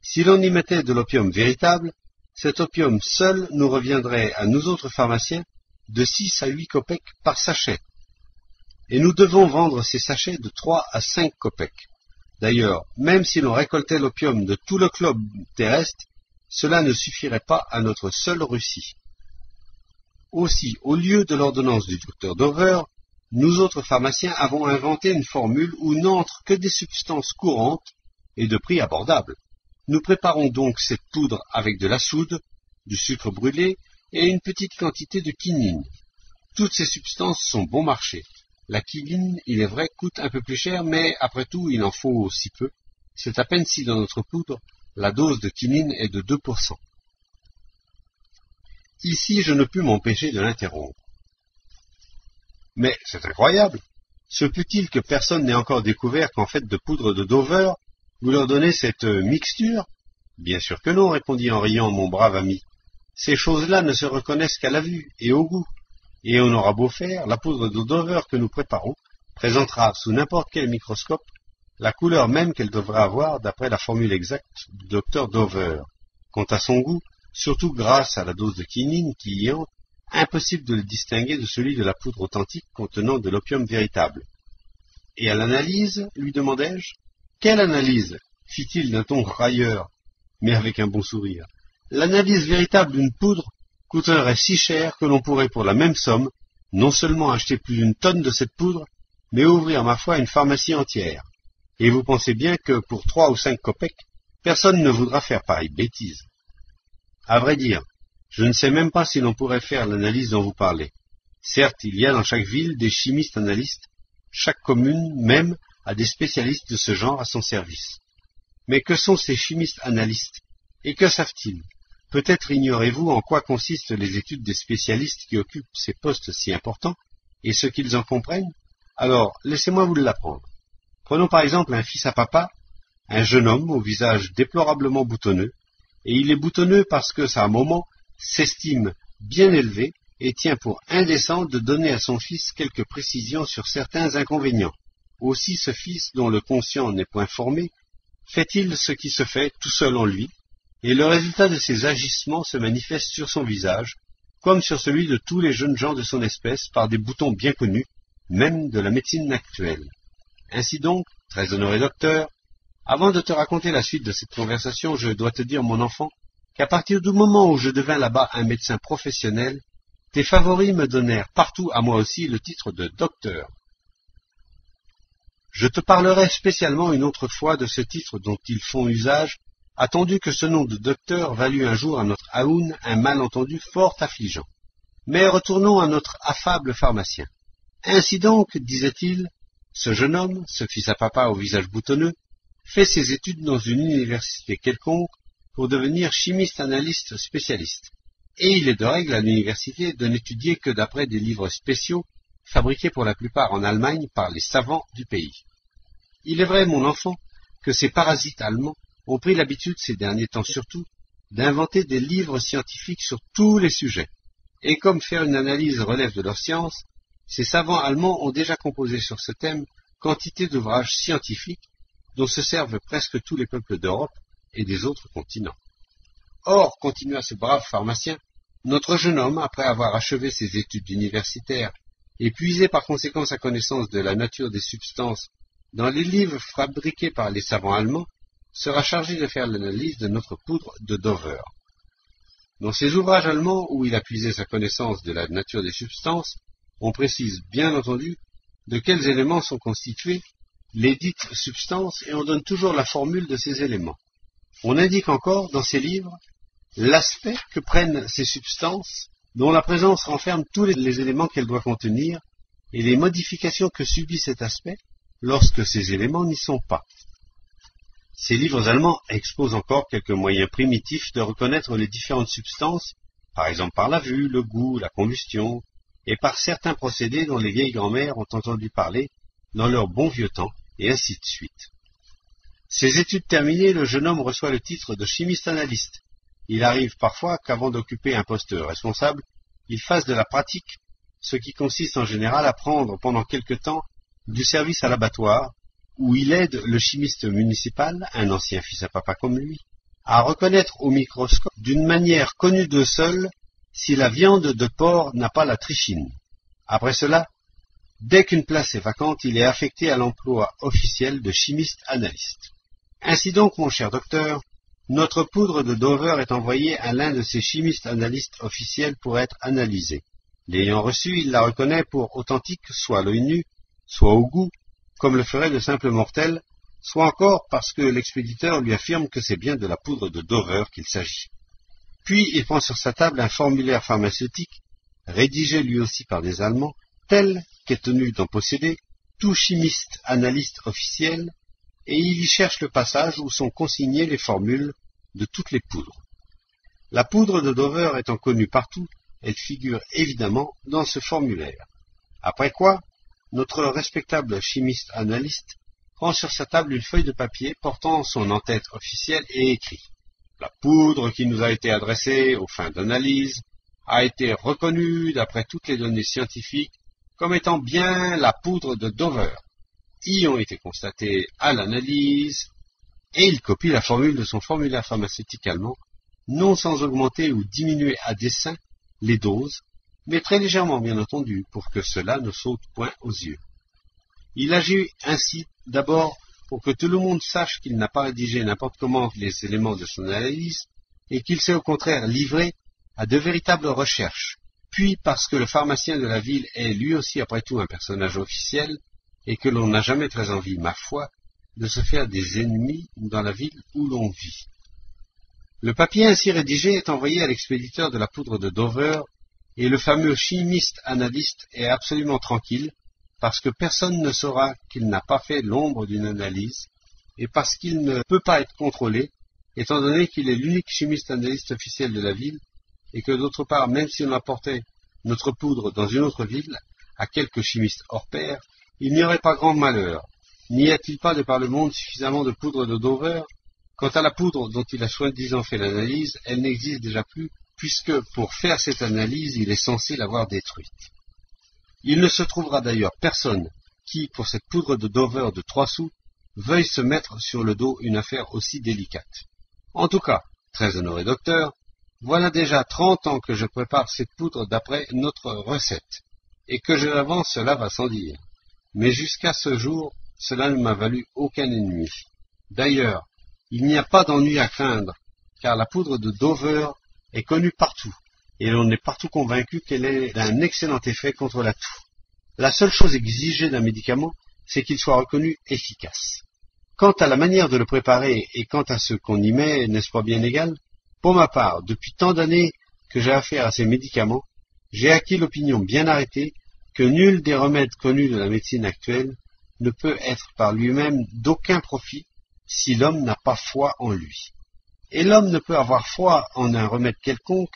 Si l'on y mettait de l'opium véritable, cet opium seul nous reviendrait à nous autres pharmaciens de 6 à 8 kopecks par sachet. Et nous devons vendre ces sachets de 3 à 5 kopecks. D'ailleurs, même si l'on récoltait l'opium de tout le globe terrestre, cela ne suffirait pas à notre seule Russie. Aussi, au lieu de l'ordonnance du docteur Dover, nous autres pharmaciens avons inventé une formule où n'entrent que des substances courantes et de prix abordable. Nous préparons donc cette poudre avec de la soude, du sucre brûlé et une petite quantité de quinine. Toutes ces substances sont bon marché. La quinine, il est vrai, coûte un peu plus cher, mais après tout, il en faut si peu. C'est à peine si dans notre poudre, la dose de quinine est de 2%. Ici, je ne pus m'empêcher de l'interrompre. Mais c'est incroyable. Se peut-il que personne n'ait encore découvert qu'en fait de poudre de Dover, vous leur donnez cette mixture? Bien sûr que non, répondit en riant mon brave ami. Ces choses-là ne se reconnaissent qu'à la vue et au goût. Et on aura beau faire, la poudre de Dover que nous préparons présentera sous n'importe quel microscope la couleur même qu'elle devrait avoir d'après la formule exacte du docteur Dover. Quant à son goût, surtout grâce à la dose de quinine qui y entre, impossible de le distinguer de celui de la poudre authentique contenant de l'opium véritable. Et à l'analyse, lui demandai-je. Quelle analyse? Fit-il d'un ton railleur, mais avec un bon sourire. L'analyse véritable d'une poudre coûterait si cher que l'on pourrait pour la même somme non seulement acheter plus d'une tonne de cette poudre, mais ouvrir ma foi une pharmacie entière. Et vous pensez bien que pour 3 ou 5 kopecks, personne ne voudra faire pareille bêtise. À vrai dire, je ne sais même pas si l'on pourrait faire l'analyse dont vous parlez. Certes, il y a dans chaque ville des chimistes analystes, chaque commune même a des spécialistes de ce genre à son service. Mais que sont ces chimistes analystes? Et que savent-ils? Peut-être ignorez-vous en quoi consistent les études des spécialistes qui occupent ces postes si importants, et ce qu'ils en comprennent? Alors, laissez-moi vous l'apprendre. Prenons par exemple un fils à papa, un jeune homme au visage déplorablement boutonneux, et il est boutonneux parce que sa maman s'estime bien élevé et tient pour indécent de donner à son fils quelques précisions sur certains inconvénients. Aussi ce fils, dont le conscient n'est point formé, fait-il ce qui se fait tout seul en lui, et le résultat de ses agissements se manifeste sur son visage, comme sur celui de tous les jeunes gens de son espèce, par des boutons bien connus, même de la médecine actuelle. Ainsi donc, très honoré docteur, avant de te raconter la suite de cette conversation, je dois te dire, mon enfant, qu'à partir du moment où je devins là-bas un médecin professionnel, tes favoris me donnèrent partout à moi aussi le titre de docteur. Je te parlerai spécialement une autre fois de ce titre dont ils font usage attendu que ce nom de docteur valut un jour à notre Aoun un malentendu fort affligeant. Mais retournons à notre affable pharmacien. Ainsi donc, disait-il, ce jeune homme, ce fils à papa au visage boutonneux, fait ses études dans une université quelconque pour devenir chimiste analyste spécialiste. Et il est de règle à l'université de n'étudier que d'après des livres spéciaux, fabriqués pour la plupart en Allemagne par les savants du pays. Il est vrai, mon enfant, que ces parasites allemands ont pris l'habitude, ces derniers temps surtout, d'inventer des livres scientifiques sur tous les sujets. Et comme faire une analyse relève de leur science, ces savants allemands ont déjà composé sur ce thème quantité d'ouvrages scientifiques dont se servent presque tous les peuples d'Europe et des autres continents. Or, continua ce brave pharmacien, notre jeune homme, après avoir achevé ses études universitaires et puisé par conséquent sa connaissance de la nature des substances dans les livres fabriqués par les savants allemands, sera chargé de faire l'analyse de notre poudre de Dover. Dans ces ouvrages allemands où il a puisé sa connaissance de la nature des substances, on précise bien entendu de quels éléments sont constituées les dites substances et on donne toujours la formule de ces éléments. On indique encore dans ces livres l'aspect que prennent ces substances dont la présence renferme tous les éléments qu'elle doit contenir et les modifications que subit cet aspect lorsque ces éléments n'y sont pas. Ces livres allemands exposent encore quelques moyens primitifs de reconnaître les différentes substances, par exemple par la vue, le goût, la combustion, et par certains procédés dont les vieilles grand-mères ont entendu parler dans leur bon vieux temps, et ainsi de suite. Ces études terminées, le jeune homme reçoit le titre de chimiste analyste. Il arrive parfois qu'avant d'occuper un poste responsable, il fasse de la pratique, ce qui consiste en général à prendre pendant quelque temps du service à l'abattoir, où il aide le chimiste municipal, un ancien fils à papa comme lui, à reconnaître au microscope d'une manière connue d'eux seuls si la viande de porc n'a pas la trichine. Après cela, dès qu'une place est vacante, il est affecté à l'emploi officiel de chimiste analyste. Ainsi donc, mon cher docteur, notre poudre de Dover est envoyée à l'un de ces chimistes analystes officiels pour être analysée. L'ayant reçue, il la reconnaît pour authentique, soit à l'œil nu, soit au goût, comme le ferait de simples mortels, soit encore parce que l'expéditeur lui affirme que c'est bien de la poudre de Dover qu'il s'agit. Puis il prend sur sa table un formulaire pharmaceutique, rédigé lui aussi par des Allemands, tel qu'est tenu d'en posséder tout chimiste analyste officiel, et il y cherche le passage où sont consignées les formules de toutes les poudres. La poudre de Dover étant connue partout, elle figure évidemment dans ce formulaire. Après quoi, notre respectable chimiste analyste prend sur sa table une feuille de papier portant son en-tête officielle et écrit « La poudre qui nous a été adressée aux fins d'analyse a été reconnue d'après toutes les données scientifiques comme étant bien la poudre de Dover. Y ont été constatées à l'analyse, et il copie la formule de son formulaire pharmaceutique allemand, non sans augmenter ou diminuer à dessein les doses, mais très légèrement bien entendu, pour que cela ne saute point aux yeux. Il agit ainsi d'abord pour que tout le monde sache qu'il n'a pas rédigé n'importe comment les éléments de son analyse, et qu'il s'est au contraire livré à de véritables recherches, puis parce que le pharmacien de la ville est lui aussi après tout un personnage officiel, et que l'on n'a jamais très envie, ma foi, de se faire des ennemis dans la ville où l'on vit. Le papier ainsi rédigé est envoyé à l'expéditeur de la poudre de Dover, et le fameux chimiste analyste est absolument tranquille, parce que personne ne saura qu'il n'a pas fait l'ombre d'une analyse, et parce qu'il ne peut pas être contrôlé, étant donné qu'il est l'unique chimiste analyste officiel de la ville, et que d'autre part, même si on apportait notre poudre dans une autre ville, à quelques chimistes hors pair, il n'y aurait pas grand malheur. N'y a-t-il pas de par le monde suffisamment de poudre de Dover? Quant à la poudre dont il a soi-disant fait l'analyse, elle n'existe déjà plus, puisque pour faire cette analyse, il est censé l'avoir détruite. Il ne se trouvera d'ailleurs personne qui, pour cette poudre de Dover de 3 sous, veuille se mettre sur le dos une affaire aussi délicate. En tout cas, très honoré docteur, voilà déjà 30 ans que je prépare cette poudre d'après notre recette, et que je la vends, cela va sans dire. Mais jusqu'à ce jour, cela ne m'a valu aucun ennemi. D'ailleurs, il n'y a pas d'ennui à craindre, car la poudre de Dover est connue partout, et l'on est partout convaincu qu'elle est d'un excellent effet contre la toux. La seule chose exigée d'un médicament, c'est qu'il soit reconnu efficace. Quant à la manière de le préparer et quant à ce qu'on y met, n'est-ce pas bien égal? Pour ma part, depuis tant d'années que j'ai affaire à ces médicaments, j'ai acquis l'opinion bien arrêtée que nul des remèdes connus de la médecine actuelle ne peut être par lui-même d'aucun profit si l'homme n'a pas foi en lui. Et l'homme ne peut avoir foi en un remède quelconque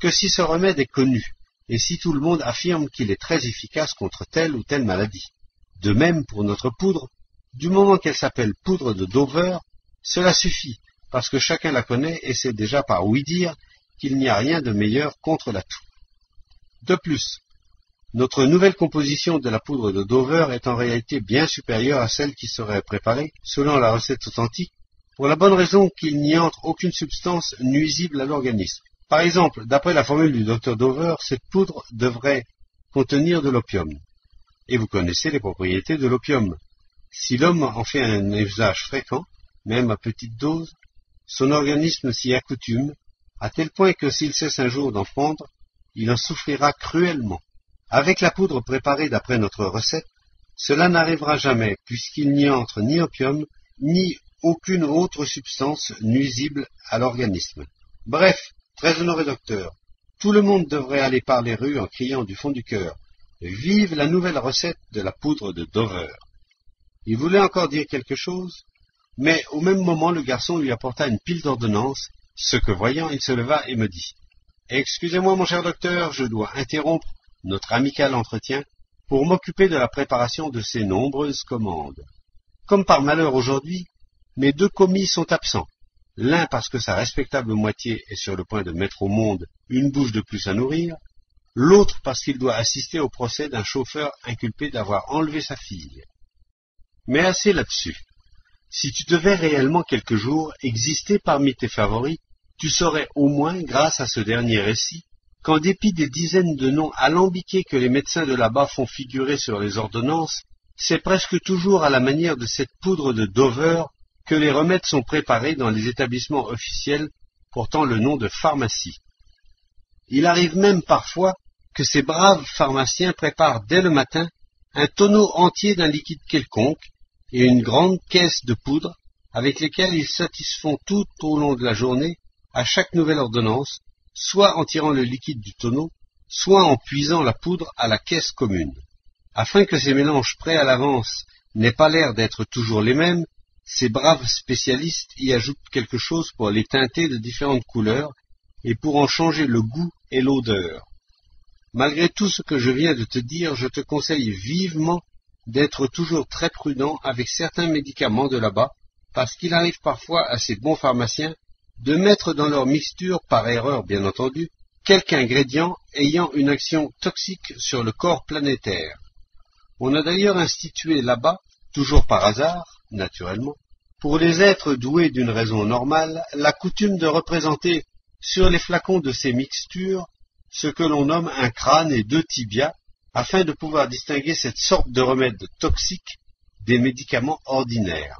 que si ce remède est connu, et si tout le monde affirme qu'il est très efficace contre telle ou telle maladie. De même pour notre poudre, du moment qu'elle s'appelle poudre de Dover, cela suffit, parce que chacun la connaît et sait déjà par ouï-dire qu'il n'y a rien de meilleur contre la toux. De plus, notre nouvelle composition de la poudre de Dover est en réalité bien supérieure à celle qui serait préparée, selon la recette authentique, pour la bonne raison qu'il n'y entre aucune substance nuisible à l'organisme. Par exemple, d'après la formule du docteur Dover, cette poudre devrait contenir de l'opium. Et vous connaissez les propriétés de l'opium. Si l'homme en fait un usage fréquent, même à petite dose, son organisme s'y accoutume, à tel point que s'il cesse un jour d'en prendre, il en souffrira cruellement. Avec la poudre préparée d'après notre recette, cela n'arrivera jamais, puisqu'il n'y entre ni opium, ni aucune autre substance nuisible à l'organisme. Bref, très honoré docteur, tout le monde devrait aller par les rues en criant du fond du cœur « Vive la nouvelle recette de la poudre de Dover !» Il voulait encore dire quelque chose, mais au même moment le garçon lui apporta une pile d'ordonnances, ce que voyant, il se leva et me dit « Excusez-moi mon cher docteur, je dois interrompre notre amical entretien pour m'occuper de la préparation de ces nombreuses commandes. Comme par malheur aujourd'hui, mes deux commis sont absents, l'un parce que sa respectable moitié est sur le point de mettre au monde une bouche de plus à nourrir, l'autre parce qu'il doit assister au procès d'un chauffeur inculpé d'avoir enlevé sa fille. Mais assez là-dessus. Si tu devais réellement quelque jour exister parmi tes favoris, tu saurais au moins, grâce à ce dernier récit, qu'en dépit des dizaines de noms alambiqués que les médecins de là-bas font figurer sur les ordonnances, c'est presque toujours à la manière de cette poudre de Dover que les remèdes sont préparés dans les établissements officiels portant le nom de pharmacie. Il arrive même parfois que ces braves pharmaciens préparent dès le matin un tonneau entier d'un liquide quelconque et une grande caisse de poudre avec lesquelles ils satisfont tout au long de la journée à chaque nouvelle ordonnance, soit en tirant le liquide du tonneau, soit en puisant la poudre à la caisse commune. Afin que ces mélanges prêts à l'avance n'aient pas l'air d'être toujours les mêmes, ces braves spécialistes y ajoutent quelque chose pour les teinter de différentes couleurs et pour en changer le goût et l'odeur. Malgré tout ce que je viens de te dire, je te conseille vivement d'être toujours très prudent avec certains médicaments de là-bas, parce qu'il arrive parfois à ces bons pharmaciens de mettre dans leur mixture, par erreur bien entendu, quelque ingrédient ayant une action toxique sur le corps planétaire. On a d'ailleurs institué là-bas, toujours par hasard, naturellement, pour les êtres doués d'une raison normale, la coutume de représenter sur les flacons de ces mixtures ce que l'on nomme un crâne et deux tibias, afin de pouvoir distinguer cette sorte de remède toxique des médicaments ordinaires.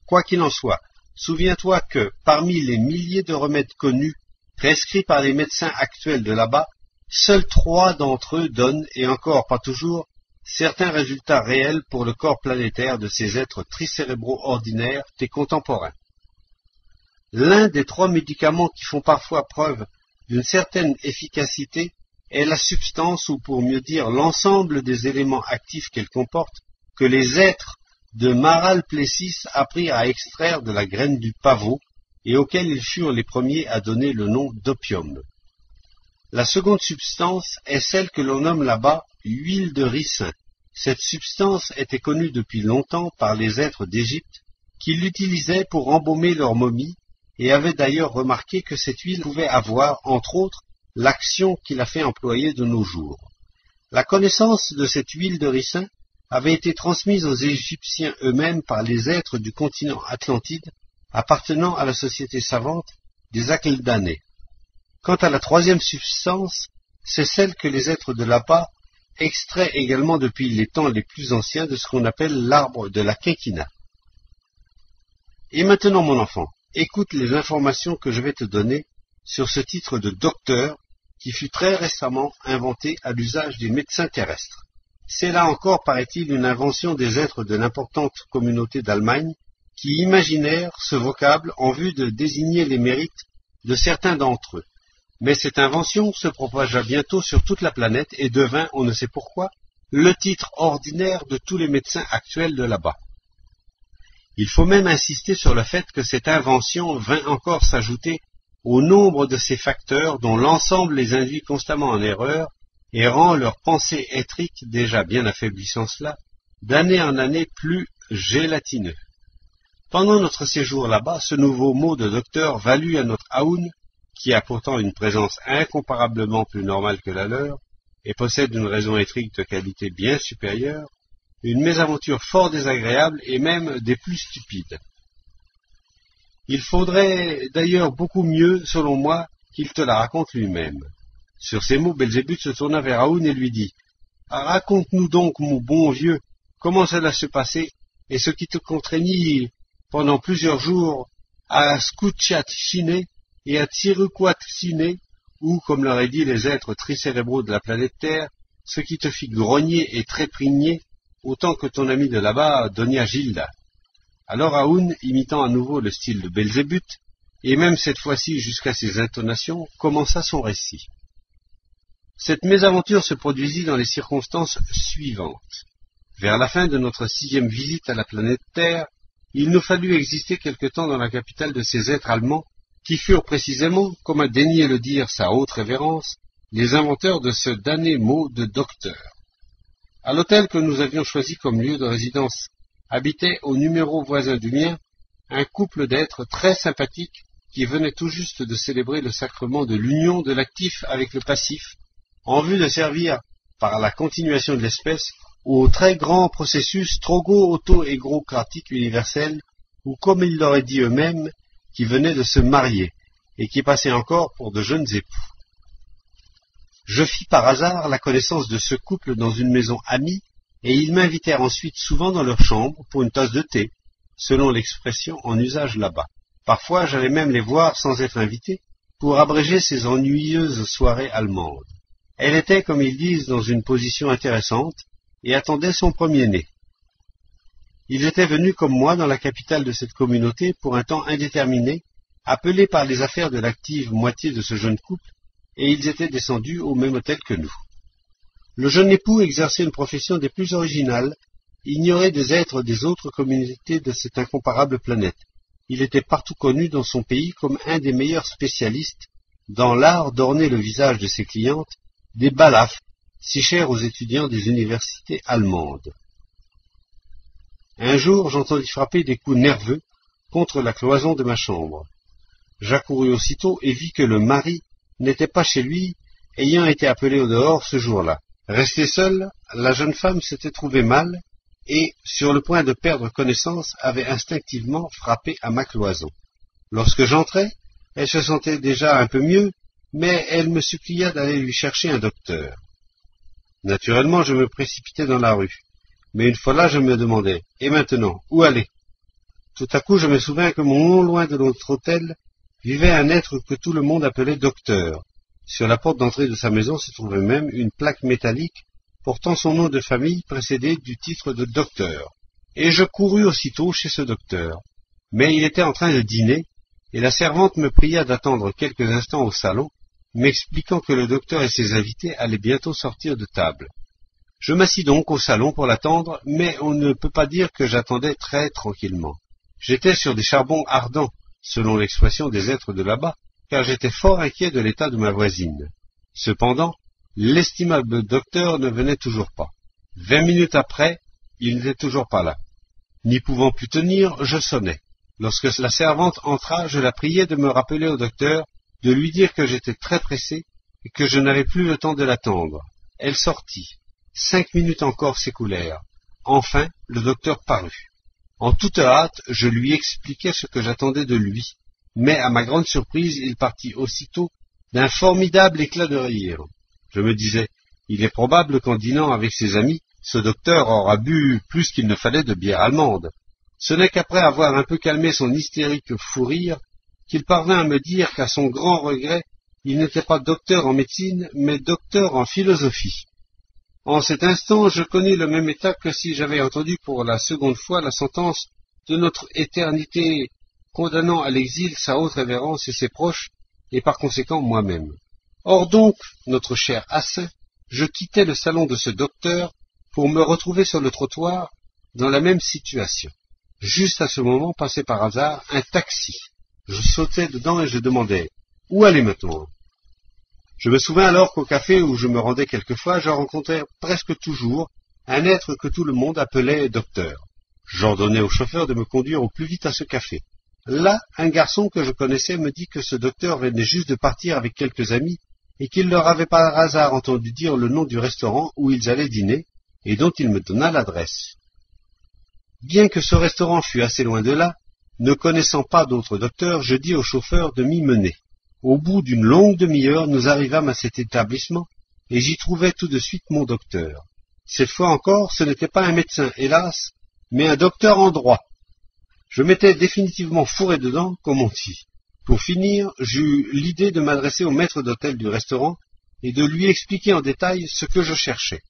Quoi qu'il en soit, souviens-toi que, parmi les milliers de remèdes connus, prescrits par les médecins actuels de là-bas, seuls 3 d'entre eux donnent, et encore pas toujours, certains résultats réels pour le corps planétaire de ces êtres tricérébraux ordinaires, tes contemporains. L'un des 3 médicaments qui font parfois preuve d'une certaine efficacité est la substance, ou pour mieux dire l'ensemble des éléments actifs qu'elle comporte, que les êtres de Maral Plessis apprirent à extraire de la graine du pavot, et auxquels ils furent les premiers à donner le nom d'opium. La seconde substance est celle que l'on nomme là-bas huile de ricin. Cette substance était connue depuis longtemps par les êtres d'Égypte, qui l'utilisaient pour embaumer leurs momies, et avaient d'ailleurs remarqué que cette huile pouvait avoir, entre autres, l'action qui l'a fait employer de nos jours. La connaissance de cette huile de ricin avait été transmise aux Égyptiens eux-mêmes par les êtres du continent Atlantide, appartenant à la société savante des Akeldanais. Quant à la troisième substance, c'est celle que les êtres de là-bas extraient également depuis les temps les plus anciens de ce qu'on appelle l'arbre de la quinquina. Et maintenant, mon enfant, écoute les informations que je vais te donner sur ce titre de docteur qui fut très récemment inventé à l'usage des médecins terrestres. C'est là encore, paraît-il, une invention des êtres de l'importante communauté d'Allemagne qui imaginèrent ce vocable en vue de désigner les mérites de certains d'entre eux. Mais cette invention se propagea bientôt sur toute la planète et devint, on ne sait pourquoi, le titre ordinaire de tous les médecins actuels de là-bas. Il faut même insister sur le fait que cette invention vint encore s'ajouter au nombre de ces facteurs dont l'ensemble les induit constamment en erreur et rend leur pensée éthrique, déjà bien affaiblissant cela, d'année en année plus gélatineux. Pendant notre séjour là-bas, ce nouveau mot de docteur valut à notre Aoun, qui a pourtant une présence incomparablement plus normale que la leur, et possède une raison éthrique de qualité bien supérieure, une mésaventure fort désagréable et même des plus stupides. Il faudrait d'ailleurs beaucoup mieux, selon moi, qu'il te la raconte lui-même. Sur ces mots, Belzébuth se tourna vers Aoun et lui dit « Raconte-nous donc, mon bon vieux, comment cela se passait, et ce qui te contraignit pendant plusieurs jours à Skutchat-Chiné et à Tsiruquat-Chiné, ou, comme l'auraient dit les êtres tricérébraux de la planète Terre, ce qui te fit grogner et trépigner, autant que ton ami de là-bas, Donia Gilda. » Alors Aoun, imitant à nouveau le style de Belzébuth, et même cette fois-ci jusqu'à ses intonations, commença son récit. Cette mésaventure se produisit dans les circonstances suivantes. Vers la fin de notre 6e visite à la planète Terre, il nous fallut exister quelque temps dans la capitale de ces êtres allemands, qui furent précisément, comme a daigné le dire sa haute révérence, les inventeurs de ce damné mot de docteur. À l'hôtel que nous avions choisi comme lieu de résidence habitait au numéro voisin du mien un couple d'êtres très sympathiques qui venaient tout juste de célébrer le sacrement de l'union de l'actif avec le passif, en vue de servir, par la continuation de l'espèce, au très grand processus trogo-auto-égrocratique universel, ou comme ils l'auraient dit eux-mêmes, qui venaient de se marier, et qui passaient encore pour de jeunes époux. Je fis par hasard la connaissance de ce couple dans une maison amie, et ils m'invitèrent ensuite souvent dans leur chambre pour une tasse de thé, selon l'expression en usage là-bas. Parfois j'allais même les voir sans être invité, pour abréger ces ennuyeuses soirées allemandes. Elle était, comme ils disent, dans une position intéressante, et attendait son premier-né. Ils étaient venus comme moi dans la capitale de cette communauté pour un temps indéterminé, appelés par les affaires de l'active moitié de ce jeune couple, et ils étaient descendus au même hôtel que nous. Le jeune époux exerçait une profession des plus originales, ignorait des êtres des autres communautés de cette incomparable planète. Il était partout connu dans son pays comme un des meilleurs spécialistes dans l'art d'orner le visage de ses clientes, des balafres, si chers aux étudiants des universités allemandes. Un jour, j'entendis frapper des coups nerveux contre la cloison de ma chambre. J'accourus aussitôt et vis que le mari n'était pas chez lui, ayant été appelé au dehors ce jour-là. Restée seule, la jeune femme s'était trouvée mal et, sur le point de perdre connaissance, avait instinctivement frappé à ma cloison. Lorsque j'entrai, elle se sentait déjà un peu mieux, mais elle me supplia d'aller lui chercher un docteur. Naturellement, je me précipitai dans la rue, mais une fois là, je me demandais, et maintenant, où aller? Tout à coup, je me souvins que non loin de notre hôtel vivait un être que tout le monde appelait docteur. Sur la porte d'entrée de sa maison se trouvait même une plaque métallique portant son nom de famille précédé du titre de docteur. Et je courus aussitôt chez ce docteur. Mais il était en train de dîner, et la servante me pria d'attendre quelques instants au salon, m'expliquant que le docteur et ses invités allaient bientôt sortir de table. Je m'assis donc au salon pour l'attendre, mais on ne peut pas dire que j'attendais très tranquillement. J'étais sur des charbons ardents, selon l'expression des êtres de là-bas, car j'étais fort inquiet de l'état de ma voisine. Cependant, l'estimable docteur ne venait toujours pas. 20 minutes après, il n'était toujours pas là. N'y pouvant plus tenir, je sonnai. Lorsque la servante entra, je la priai de me rappeler au docteur, de lui dire que j'étais très pressé et que je n'avais plus le temps de l'attendre. Elle sortit. 5 minutes encore s'écoulèrent. Enfin, le docteur parut. En toute hâte, je lui expliquai ce que j'attendais de lui, mais à ma grande surprise, il partit aussitôt d'un formidable éclat de rire. Je me disais, il est probable qu'en dînant avec ses amis, ce docteur aura bu plus qu'il ne fallait de bière allemande. Ce n'est qu'après avoir un peu calmé son hystérique fou rire, qu'il parvint à me dire qu'à son grand regret, il n'était pas docteur en médecine, mais docteur en philosophie. En cet instant, je connus le même état que si j'avais entendu pour la seconde fois la sentence de notre éternité, condamnant à l'exil sa haute révérence et ses proches, et par conséquent moi-même. Or donc, notre cher Assin, je quittais le salon de ce docteur pour me retrouver sur le trottoir dans la même situation. Juste à ce moment passait par hasard un taxi. Je sautai dedans et je demandai « Où allez maintenant ?» Je me souviens alors qu'au café où je me rendais quelquefois, je rencontrais presque toujours un être que tout le monde appelait docteur. J'ordonnai au chauffeur de me conduire au plus vite à ce café. Là, un garçon que je connaissais me dit que ce docteur venait juste de partir avec quelques amis et qu'il leur avait par hasard entendu dire le nom du restaurant où ils allaient dîner et dont il me donna l'adresse. Bien que ce restaurant fût assez loin de là, ne connaissant pas d'autre docteur, je dis au chauffeur de m'y mener. Au bout d'une longue demi-heure, nous arrivâmes à cet établissement et j'y trouvai tout de suite mon docteur. Cette fois encore, ce n'était pas un médecin, hélas, mais un docteur en droit. Je m'étais définitivement fourré dedans, comme on dit. Pour finir, j'eus l'idée de m'adresser au maître d'hôtel du restaurant et de lui expliquer en détail ce que je cherchais.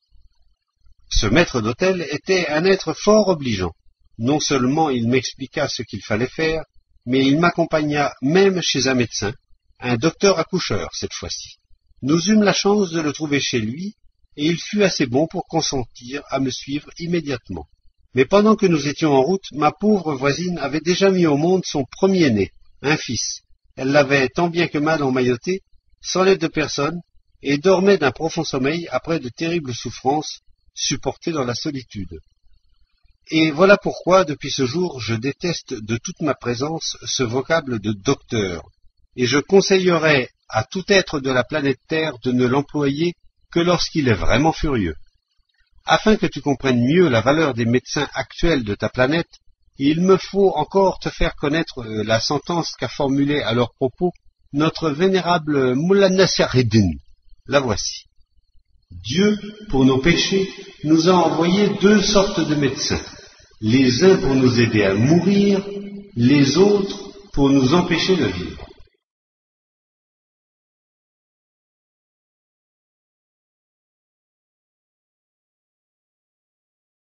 Ce maître d'hôtel était un être fort obligeant. Non seulement il m'expliqua ce qu'il fallait faire, mais il m'accompagna même chez un médecin, un docteur accoucheur cette fois-ci. Nous eûmes la chance de le trouver chez lui, et il fut assez bon pour consentir à me suivre immédiatement. Mais pendant que nous étions en route, ma pauvre voisine avait déjà mis au monde son premier-né, un fils. Elle l'avait tant bien que mal emmailloté, sans l'aide de personne, et dormait d'un profond sommeil après de terribles souffrances supportées dans la solitude. Et voilà pourquoi, depuis ce jour, je déteste de toute ma présence ce vocable de docteur, et je conseillerais à tout être de la planète Terre de ne l'employer que lorsqu'il est vraiment furieux. Afin que tu comprennes mieux la valeur des médecins actuels de ta planète, il me faut encore te faire connaître la sentence qu'a formulée à leur propos notre vénérable Mullah Nassereddin. La voici. Dieu, pour nos péchés, nous a envoyé deux sortes de médecins, les uns pour nous aider à mourir, les autres pour nous empêcher de vivre.